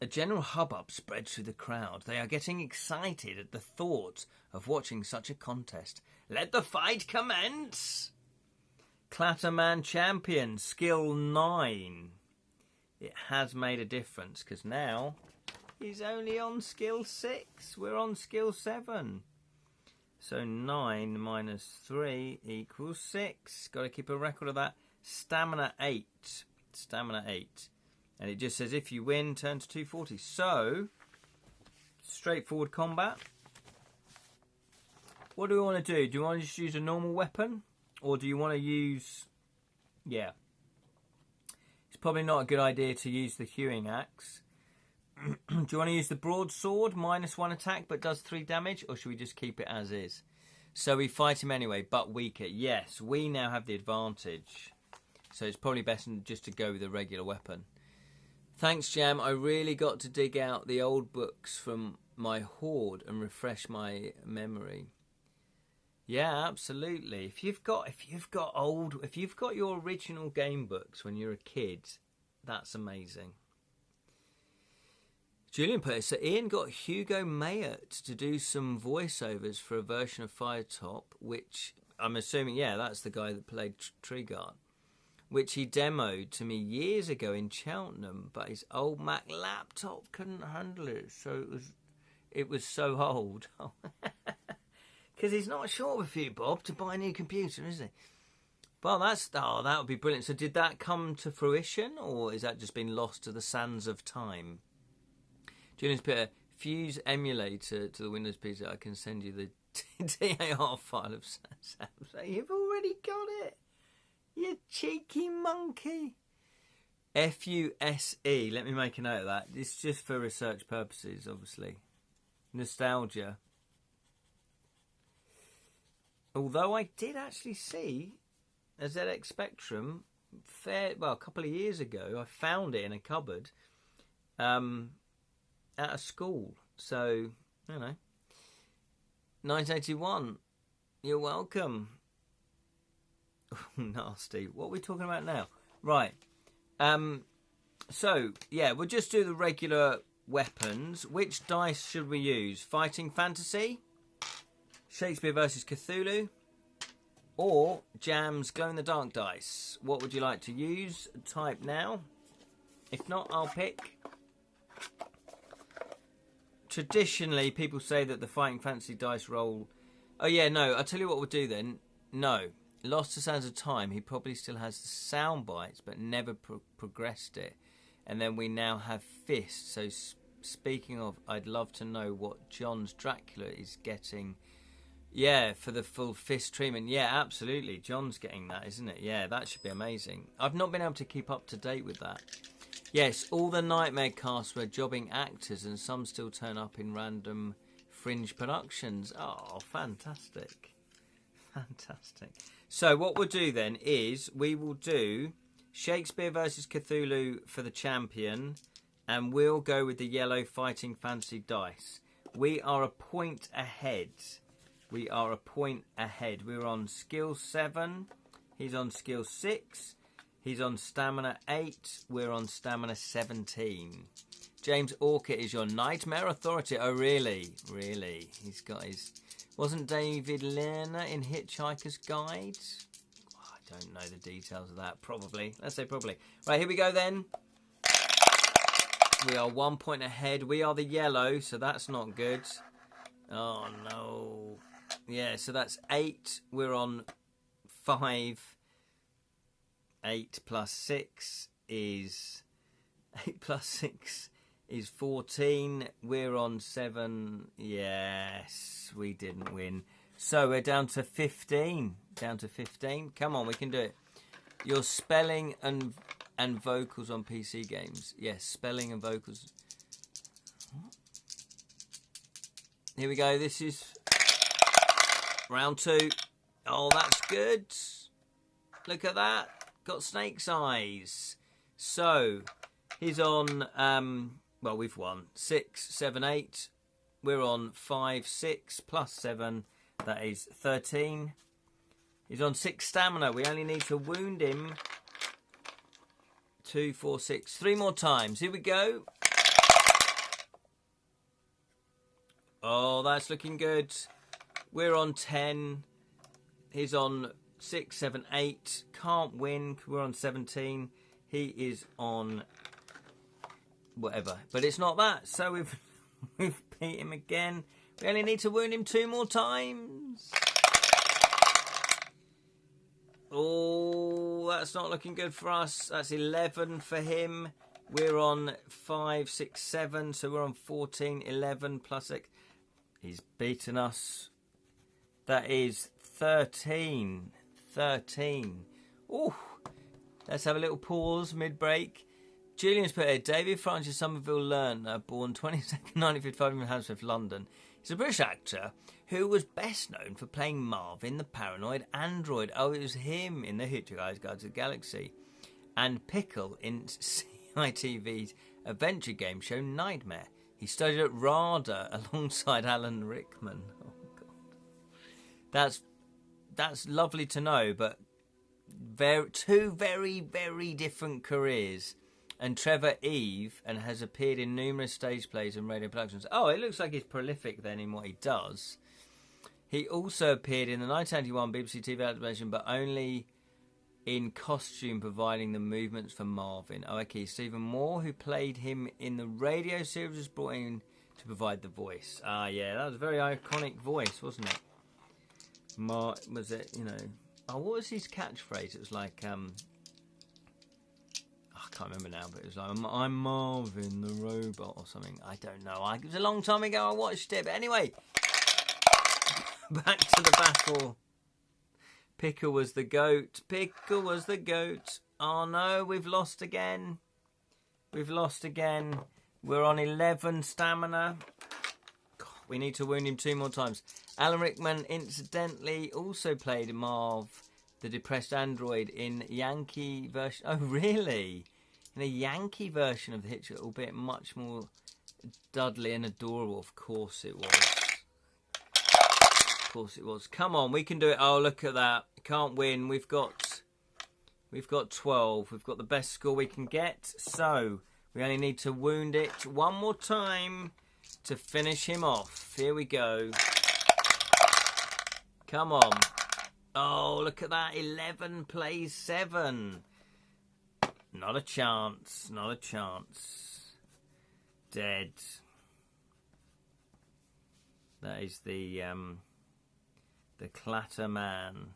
A general hubbub spreads through the crowd. They are getting excited at the thought of watching such a contest. Let the fight commence! Clatterman champion, skill 9. It has made a difference because now he's only on skill 6. We're on skill 7. So 9 minus 3 equals 6. Got to keep a record of that. Stamina 8. Stamina 8. And it just says if you win, turn to 240. So, straightforward combat. What do we want to do? Do you want to just use a normal weapon? Or do you want to use... Yeah. It's probably not a good idea to use the hewing axe. Do you want to use the broadsword, -1 attack, but does 3 damage? Or should we just keep it as is? So we fight him anyway, but weaker. Yes, we now have the advantage. So it's probably best just to go with a regular weapon. Thanks, Jam. I really got to dig out the old books from my hoard and refresh my memory. Yeah, absolutely. If you've got your original game books when you're a kid, that's amazing. Julian put it, so Ian got Hugo Mayert to do some voiceovers for a version of Firetop, which I'm assuming, yeah, that's the guy that played Treeguard, which he demoed to me years ago in Cheltenham, but his old Mac laptop couldn't handle it, so it was so old. Because he's not short of a few bob to buy a new computer, is he? Well, that would be brilliant. So did that come to fruition, or is that just been lost to the sands of time? Julian's put a Fuse emulator to the Windows PC. I can send you the DAR file of Sam. So you've already got it. You cheeky monkey. FUSE. Let me make a note of that. It's just for research purposes, obviously. Nostalgia. Although I did actually see a ZX Spectrum a couple of years ago. I found it in a cupboard at a school. So, you know. 1981. You're welcome. Nasty. What are we talking about now? Right. So, yeah, we'll just do the regular weapons. Which dice should we use? Fighting Fantasy? Shakespeare versus Cthulhu? Or Jam's glow-in-the-dark dice? What would you like to use? Type now. If not, I'll pick. Traditionally, people say that the Fighting Fantasy dice roll... Oh, yeah, no. I'll tell you what we'll do then. No. Lost to Sands of Time, he probably still has the sound bites, but never progressed it. And then we now have Fist. So speaking of, I'd love to know what John's Dracula is getting. Yeah, for the full Fist treatment. Yeah, absolutely. John's getting that, isn't it? Yeah, that should be amazing. I've not been able to keep up to date with that. Yes, all the Nightmare casts were jobbing actors, and some still turn up in random fringe productions. Oh, fantastic. Fantastic. So what we'll do then is we will do Shakespeare versus Cthulhu for the champion, and we'll go with the yellow Fighting Fantasy dice. We are a point ahead. We are a point ahead. We're on skill 7. He's on skill 6. He's on stamina 8. We're on stamina 17. James Orchid is your Nightmare Authority. Oh, really? Really? He's got his... Wasn't David Lerner in Hitchhiker's Guide? Oh, I don't know the details of that. Probably. Let's say probably. Right, here we go then. We are 1 point ahead. We are the yellow, so that's not good. Oh, no. Yeah, so that's 8. We're on 5. 8 plus 6 is... 8 plus 6 is 14. We're on 7. Yes, we didn't win. So we're down to 15. Down to 15. Come on, we can do it. Your spelling and vocals on PC games. Yes, spelling and vocals. Here we go. This is round 2. Oh, that's good. Look at that. Got snake's eyes. So he's on, well, we've won. 6, 7, 8. We're on 5, 6 plus 7. That is 13. He's on 6 stamina. We only need to wound him 2, 4, 6. 3 more times. Here we go. Oh, that's looking good. We're on 10. He's on 6, 7, 8. Can't win. We're on 17. He is on whatever. But it's not that. So we've beat him again. We only need to wound him 2 more times. Oh, that's not looking good for us. That's 11 for him. We're on 5, 6, 7. So we're on 14, 11 plus 6. He's beaten us. That is 13. 13. Oh, let's have a little pause mid-break. Julian's put here, David Francis Somerville Lerner, born 22nd, 1955 in Hammersmith, London. He's a British actor who was best known for playing Marvin the Paranoid Android. Oh, it was him in the Hitchhiker's Guide to the Galaxy. And Pickle in CITV's adventure game show Nightmare. He studied at RADA alongside Alan Rickman. Oh, God. That's lovely to know, but two very, very different careers. And Trevor Eve, and has appeared in numerous stage plays and radio productions. Oh, it looks like he's prolific then in what he does. He also appeared in the 1991 BBC TV adaptation, but only in costume, providing the movements for Marvin. Oh, okay. Stephen Moore, who played him in the radio series, was brought in to provide the voice. Ah, yeah, that was a very iconic voice, wasn't it? Was it, you know... Oh, what was his catchphrase? It was like, I can't remember now, but it was like, I'm Marvin the robot or something. I don't know. It was a long time ago I watched it. But anyway, back to the battle. Pickle was the goat. Pickle was the goat. Oh no, we've lost again. We've lost again. We're on 11 stamina. God, we need to wound him 2 more times. Alan Rickman, incidentally, also played Marv, the depressed android, in Yankee version. Oh, really? In a Yankee version of the Hitchhiker, albeit much more Dudley and adorable. Of course it was. Of course it was. Come on, we can do it. Oh, look at that. Can't win. We've got 12. We've got the best score we can get. So we only need to wound it 1 more time to finish him off. Here we go. Come on. Oh, look at that. 11 plays 7. Not a chance. Not a chance. Dead. That is the Clatter Man.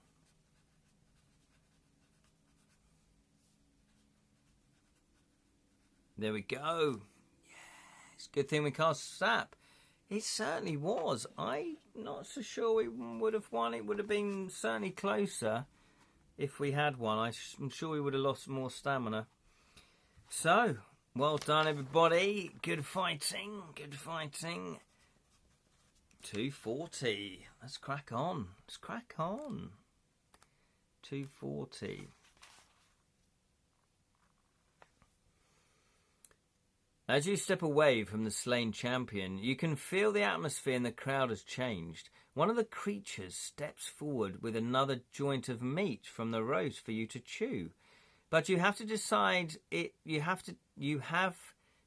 There we go. Yes. Good thing we cast Sap. It certainly was. I'm not so sure we would have won. It would have been certainly closer if we had won. I'm sure we would have lost more stamina. So, well done, everybody. Good fighting. Good fighting. 240. Let's crack on. Let's crack on. 240. As you step away from the slain champion, you can feel the atmosphere in the crowd has changed. One of the creatures steps forward with another joint of meat from the roast for you to chew. But you have to decide it. You have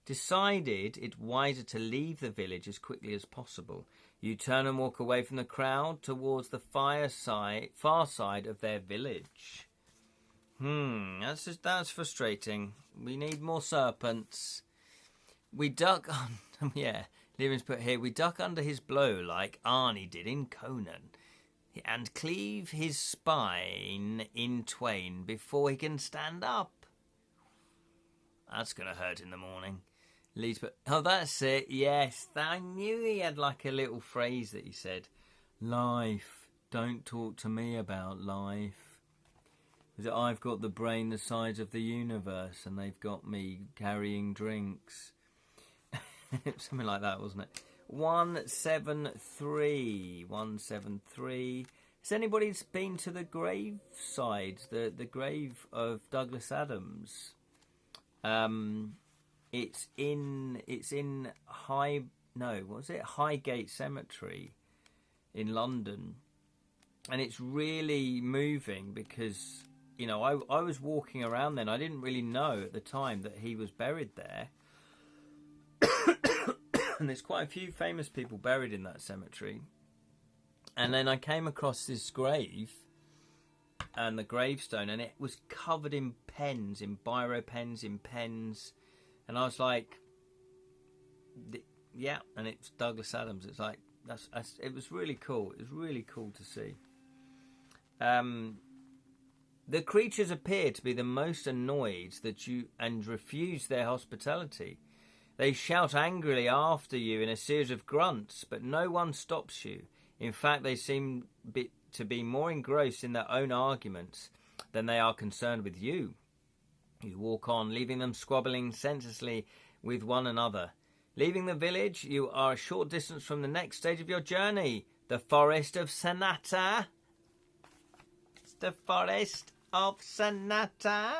decided it wiser to leave the village as quickly as possible. You turn and walk away from the crowd towards the far side of their village. That's frustrating. We need more serpents. We duck on, yeah, Livin's put here, we duck under his blow like Arnie did in Conan, and cleave his spine in twain before he can stand up. That's going to hurt in the morning. Lee's, but oh, that's it. Yes, I knew he had like a little phrase that he said. Life. Don't talk to me about life. Was it I've got the brain the size of the universe and they've got me carrying drinks? Something like that, wasn't it? 173. 173. Has anybody been to the graveside, the grave of Douglas Adams? It's in Highgate Cemetery in London, and it's really moving because I was walking around then. I didn't really know at the time that he was buried there. And there's quite a few famous people buried in that cemetery. And then I came across this grave and the gravestone, and it was covered in pens, in biro pens, in pens. And I was like, yeah, and it's Douglas Adams. It's like, it was really cool. It was really cool to see. The creatures appear to be the most annoyed and refuse their hospitality. They shout angrily after you in a series of grunts, but no one stops you. In fact, they seem to be more engrossed in their own arguments than they are concerned with you. You walk on, leaving them squabbling senselessly with one another. Leaving the village, you are a short distance from the next stage of your journey, the Forest of Sonata. It's the Forest of Sonata.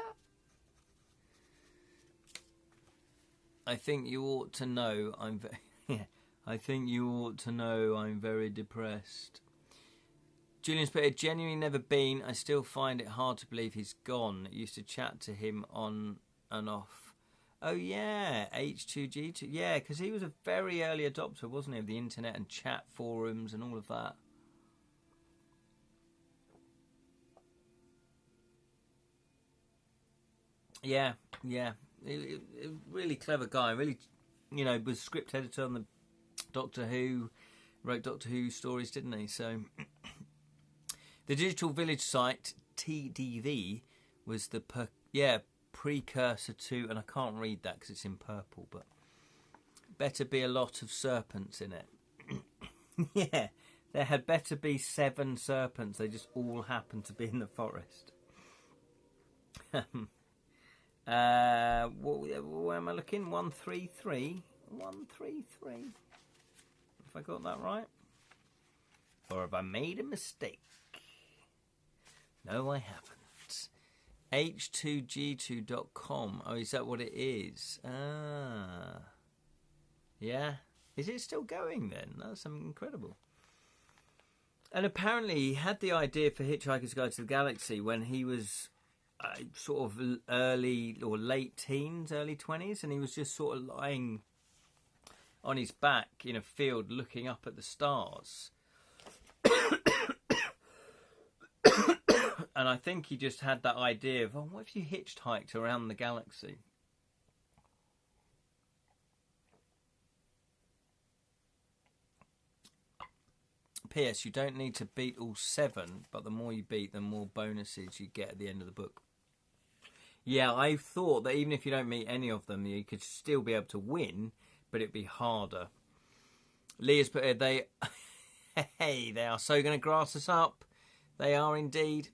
I think you ought to know I think you ought to know I'm very depressed. Julian's put it, genuinely never been. I still find it hard to believe he's gone. I used to chat to him on and off. Oh yeah, H2G2. Yeah, because he was a very early adopter, wasn't he, of the internet and chat forums and all of that. Yeah. Really clever guy. Really, was script editor on the Doctor Who, wrote Doctor Who stories, didn't he? So, the Digital Village site TDV was the precursor to, and I can't read that because it's in purple, but better be a lot of serpents in it. Yeah, there had better be 7 serpents. They just all happened to be in the forest. Where am I looking? 133. 133. Have I got that right? Or have I made a mistake? No, I haven't. H2G2.com. Oh, is that what it is? Ah. Yeah. Is it still going then? That's incredible. And apparently he had the idea for Hitchhiker's Guide to the Galaxy when he was sort of early or late teens, early 20s, and he was just sort of lying on his back in a field looking up at the stars. And I think he just had that idea of, what if you hitchhiked around the galaxy? P.S. You don't need to beat all 7, but the more you beat, the more bonuses you get at the end of the book. Yeah, I thought that even if you don't meet any of them, you could still be able to win, but it'd be harder. Leah's put it, they are so going to grass us up. They are indeed.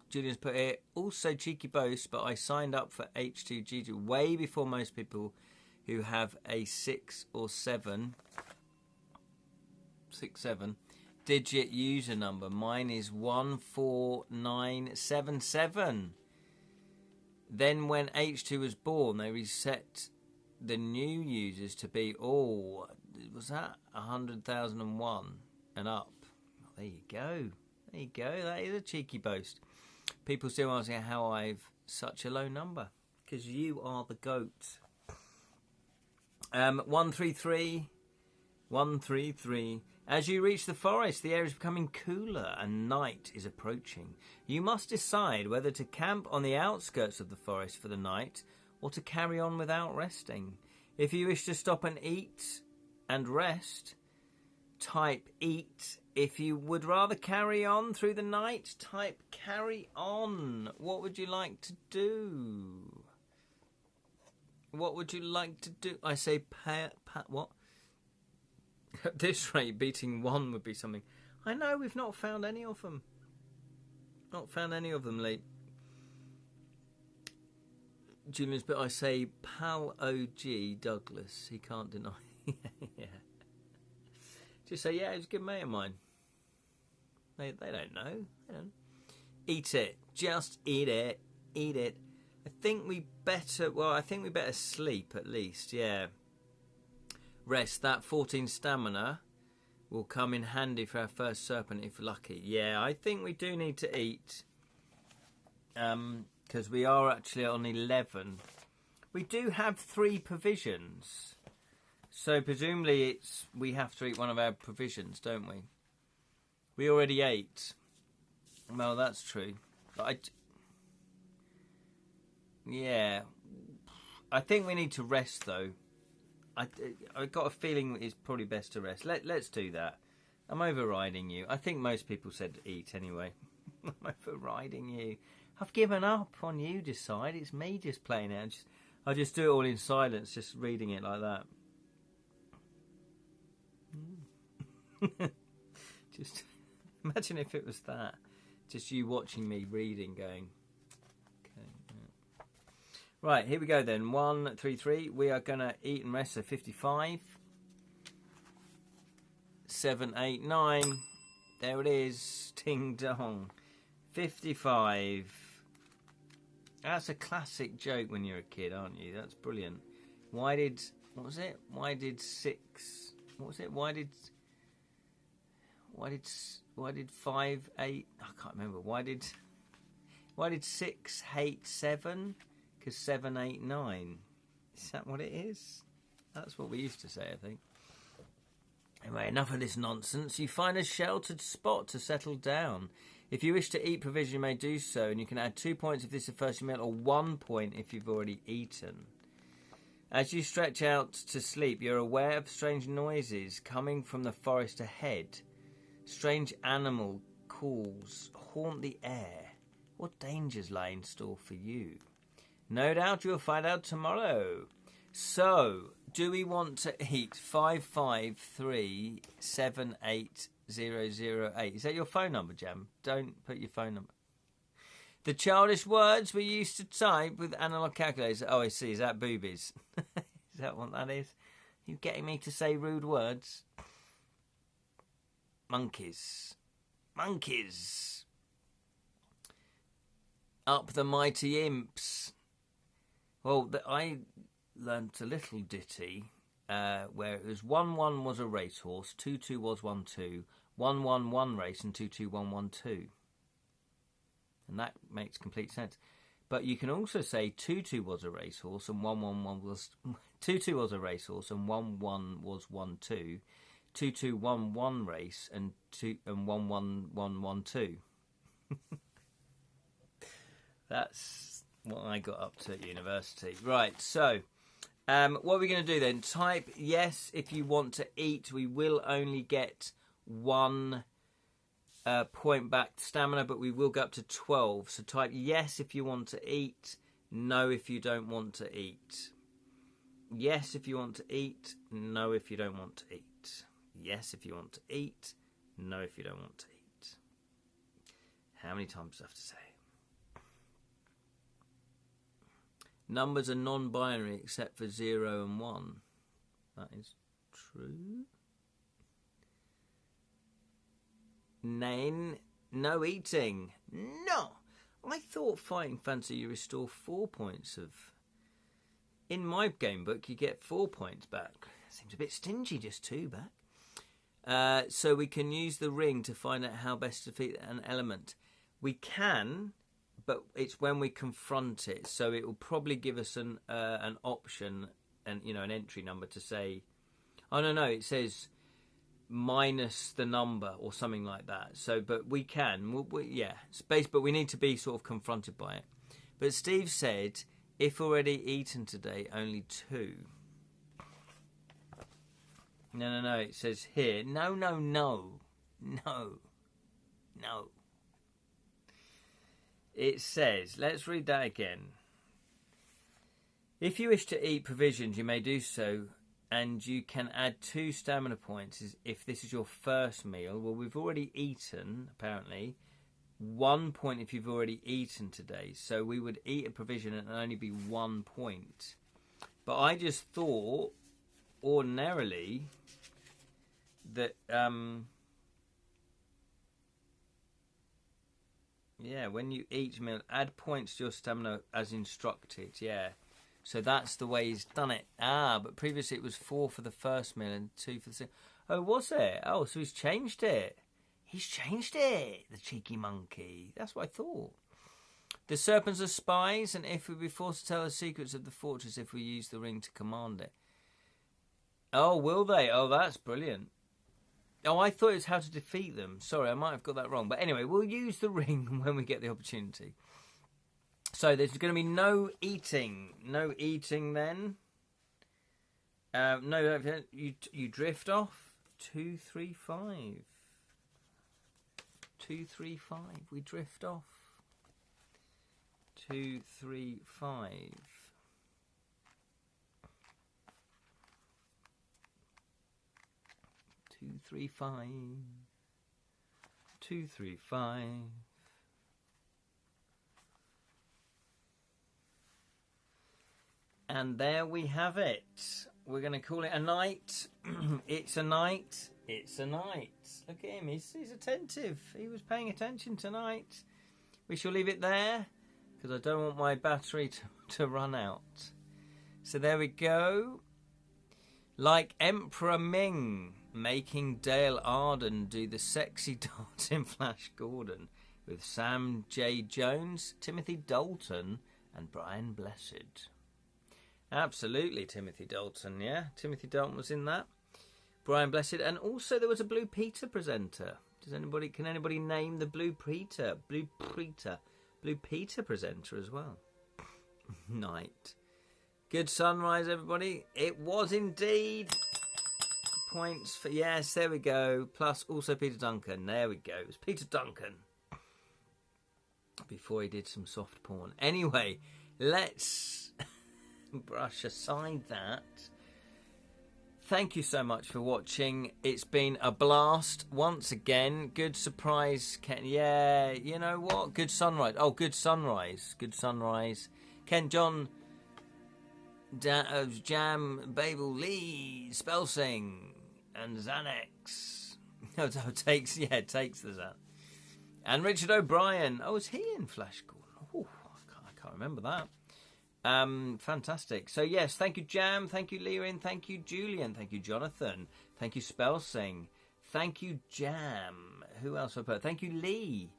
Julian's put it, also cheeky boast, but I signed up for H2G2 way before most people who have a 6 or 7 digit user number. Mine is 14977. Then when H2 was born, they reset the new users to be was that 100,001 and up. Well, there you go. That is a cheeky boast. People still asking how I've such a low number, because you are the goat. 133. As you reach the forest, the air is becoming cooler and night is approaching. You must decide whether to camp on the outskirts of the forest for the night or to carry on without resting. If you wish to stop and eat and rest, type eat. If you would rather carry on through the night, type carry on. What would you like to do? What would you like to do? I say, what? At this rate, beating one would be something. I know, we've not found any of them. Not found any of them, Lee. Julian's, but I say, Pal OG Douglas. He can't deny. Yeah. Just say, yeah, he's a good mate of mine. They don't know. They don't. Eat it. Just eat it. Eat it. I think we better sleep at least, yeah. Rest. That 14 stamina will come in handy for our first serpent if lucky. Yeah, I think we do need to eat. Because we are actually on 11. We do have 3 provisions. So presumably we have to eat one of our provisions, don't we? We already ate. Well, that's true. But yeah. I think we need to rest, though. I've got a feeling it's probably best to rest. Let's do that. I'm overriding you. I think most people said eat anyway. I'm overriding you. I've given up on you, decide. It's me just playing it. I just do it all in silence, just reading it like that. Just imagine if it was that. Just you watching me reading, going, okay. Yeah. Right, here we go then. 1, 3, 3. We are going to eat and rest, so 55. 7, 8, 9. There it is. Ding dong. 55. That's a classic joke when you're a kid, aren't you? That's brilliant. What was it? Why did 6... What was it? Why did 5, 8... I can't remember. Why did 6 hate 7? Because 7, 8, 9. Is that what it is? That's what we used to say, I think. Anyway, enough of this nonsense. You find a sheltered spot to settle down. If you wish to eat provision, you may do so, and you can add 2 points if this is the first meal, or 1 point if you've already eaten. As you stretch out to sleep, you're aware of strange noises coming from the forest ahead. Strange animal calls haunt the air. What dangers lie in store for you? No doubt you'll find out tomorrow. So, do we want to eat 553780008? Is that your phone number, Jam? Don't put your phone number. The childish words we used to type with analog calculators. Oh, I see. Is that boobies? Is that what that is? You getting me to say rude words? Monkeys. Monkeys. Up the mighty imps. Well, I learnt a little ditty where it was 1-1 was a racehorse, 2-2 was 1-2, 1-1 one race, and 2-2 1-1-2. And that makes complete sense. But you can also say 2-2 was a racehorse and 1-1 was 2-2 was a racehorse and 1-1 was 1-2, 2-2 1-1 race and 1-1 1-1-2. That's what I got up to at university. Right, so what are we going to do then? Type yes if you want to eat. We will only get 1 point back stamina, but we will go up to 12. So type yes if you want to eat, no if you don't want to eat. Yes if you want to eat, no if you don't want to eat. Yes if you want to eat, no if you don't want to eat. How many times do I have to say? Numbers are non-binary except for 0 and 1. That is true. Nine, no eating. No! I thought Fighting Fantasy you restore 4 points of... In my game book, you get 4 points back. Seems a bit stingy, just 2 back. So we can use the ring to find out how best to defeat an element. We can, but it's when we confront it. So it will probably give us an option and an entry number to say... Oh, no, it says... minus the number or something like that. So, but we can, space, but we need to be sort of confronted by it. But Steve said, if already eaten today, only 2. No. It says here, no. It says, let's read that again. If you wish to eat provisions, you may do so, and you can add 2 stamina points if this is your first meal. Well, we've already eaten, apparently. 1 point if you've already eaten today. So we would eat a provision and only be 1 point. But I just thought, ordinarily, that... yeah, when you eat a meal, add points to your stamina as instructed, yeah. So that's the way he's done it. Ah, but previously it was 4 for the first meal and 2 for the second. Oh, was it? Oh, so he's changed it. He's changed it, the cheeky monkey. That's what I thought. The serpents are spies, and if we be forced to tell the secrets of the fortress if we use the ring to command it. Oh, will they? Oh, that's brilliant. Oh, I thought it was how to defeat them. Sorry, I might have got that wrong. But anyway, we'll use the ring when we get the opportunity. So there's going to be no eating. No eating then. No, you drift off. 2, 3, 5. 2, 3, 5. We drift off. 2, 3, 5. 2, 3, 5. 2, 3, 5. And there we have it. We're going to call it a night. It's a night. It's a night. Look at him. He's attentive. He was paying attention tonight. We shall leave it there because I don't want my battery to run out. So there we go. Like Emperor Ming, making Dale Arden do the sexy dance in Flash Gordon with Sam J. Jones, Timothy Dalton and Brian Blessed. Absolutely, Timothy Dalton, yeah. Timothy Dalton was in that. Brian Blessed, and also there was a Blue Peter presenter. Can anybody name the Blue Peter presenter as well? Night. Good sunrise, everybody. It was indeed. Points for, yes, there we go. Plus also Peter Duncan. There we go. It was Peter Duncan. Before he did some soft porn. Anyway, let's brush aside that. Thank you so much for watching. It's been a blast once again. Good surprise, Ken. Yeah, you know what? Good sunrise. Oh, good sunrise. Good sunrise. Ken John, Jam, Babel Lee, Spelsing, and Xanax. Oh, takes the Xanax. And Richard O'Brien. Oh, was he in Flash Gordon? Oh, I can't remember that. Fantastic. So yes, thank you Jam, thank you Lerin, thank you Julian, thank you Jonathan, thank you Spelsing, thank you Jam. Who else I put? Thank you Lee.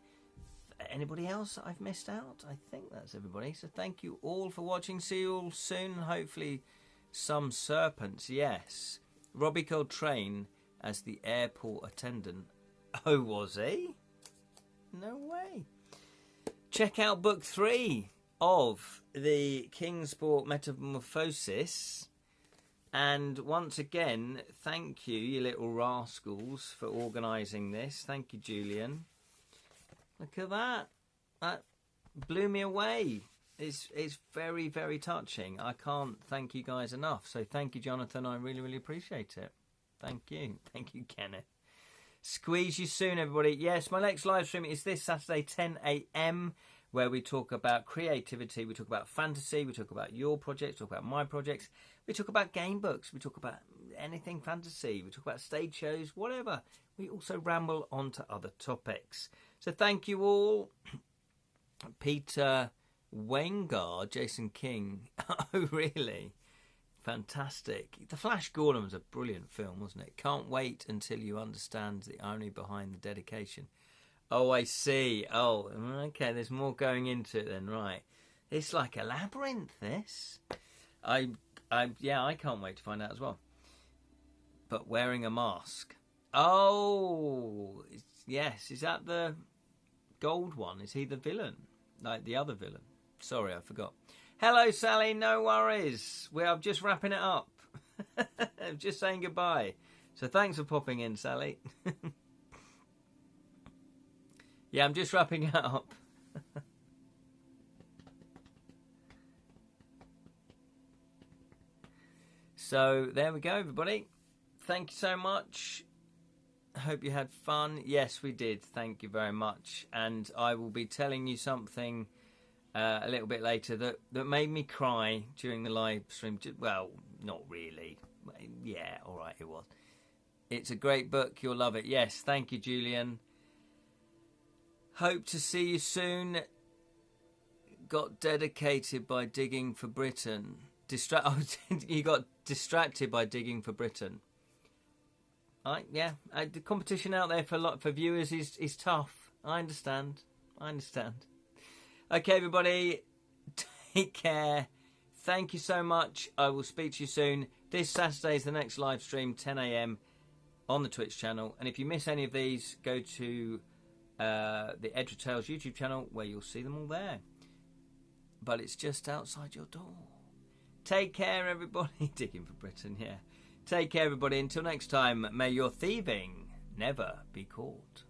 Anybody else I've missed out? I think that's everybody. So thank you all for watching. See you all soon. Hopefully some serpents. Yes. Robbie Coltrane as the airport attendant. Oh, was he? No way. Check out book 3 of the Kingsport Metamorphosis, and once again thank you, you little rascals, for organising this. Thank you, Julian. Look at that blew me away. It's very, very touching. I can't thank you guys enough, so thank you, Jonathan. I really, really appreciate it. Thank you, Kenneth. Squeeze you soon, everybody. Yes, my next live stream is this Saturday 10 a.m. where we talk about creativity, we talk about fantasy, we talk about your projects, we talk about my projects, we talk about game books, we talk about anything fantasy, we talk about stage shows, whatever. We also ramble on to other topics. So thank you all. Peter Wengard, Jason King. Oh, really? Fantastic. The Flash Gordon was a brilliant film, wasn't it? Can't wait until you understand the irony behind the dedication. Oh, I see. Oh, okay. There's more going into it then, right? It's like a labyrinth. This, yeah, I can't wait to find out as well. But wearing a mask. Oh, yes. Is that the gold one? Is he the villain, like the other villain? Sorry, I forgot. Hello, Sally. No worries. I'm just wrapping it up. I'm just saying goodbye. So thanks for popping in, Sally. Yeah, I'm just wrapping it up. So there we go, everybody. Thank you so much. Hope you had fun. Yes, we did. Thank you very much. And I will be telling you something a little bit later that made me cry during the live stream. Well, not really. Yeah, all right, it was. It's a great book. You'll love it. Yes, thank you, Julian. Hope to see you soon. Got dedicated by digging for Britain. You got distracted by digging for Britain. The competition out there for viewers is tough. I understand. Okay, everybody, take care. Thank you so much. I will speak to you soon. This Saturday is the next live stream, 10 a.m. on the Twitch channel. And if you miss any of these, go to the Edra Tales YouTube channel where you'll see them all there. But it's just outside your door. Take care, everybody. Digging for Britain, yeah. Take care, everybody. Until next time, may your thieving never be caught.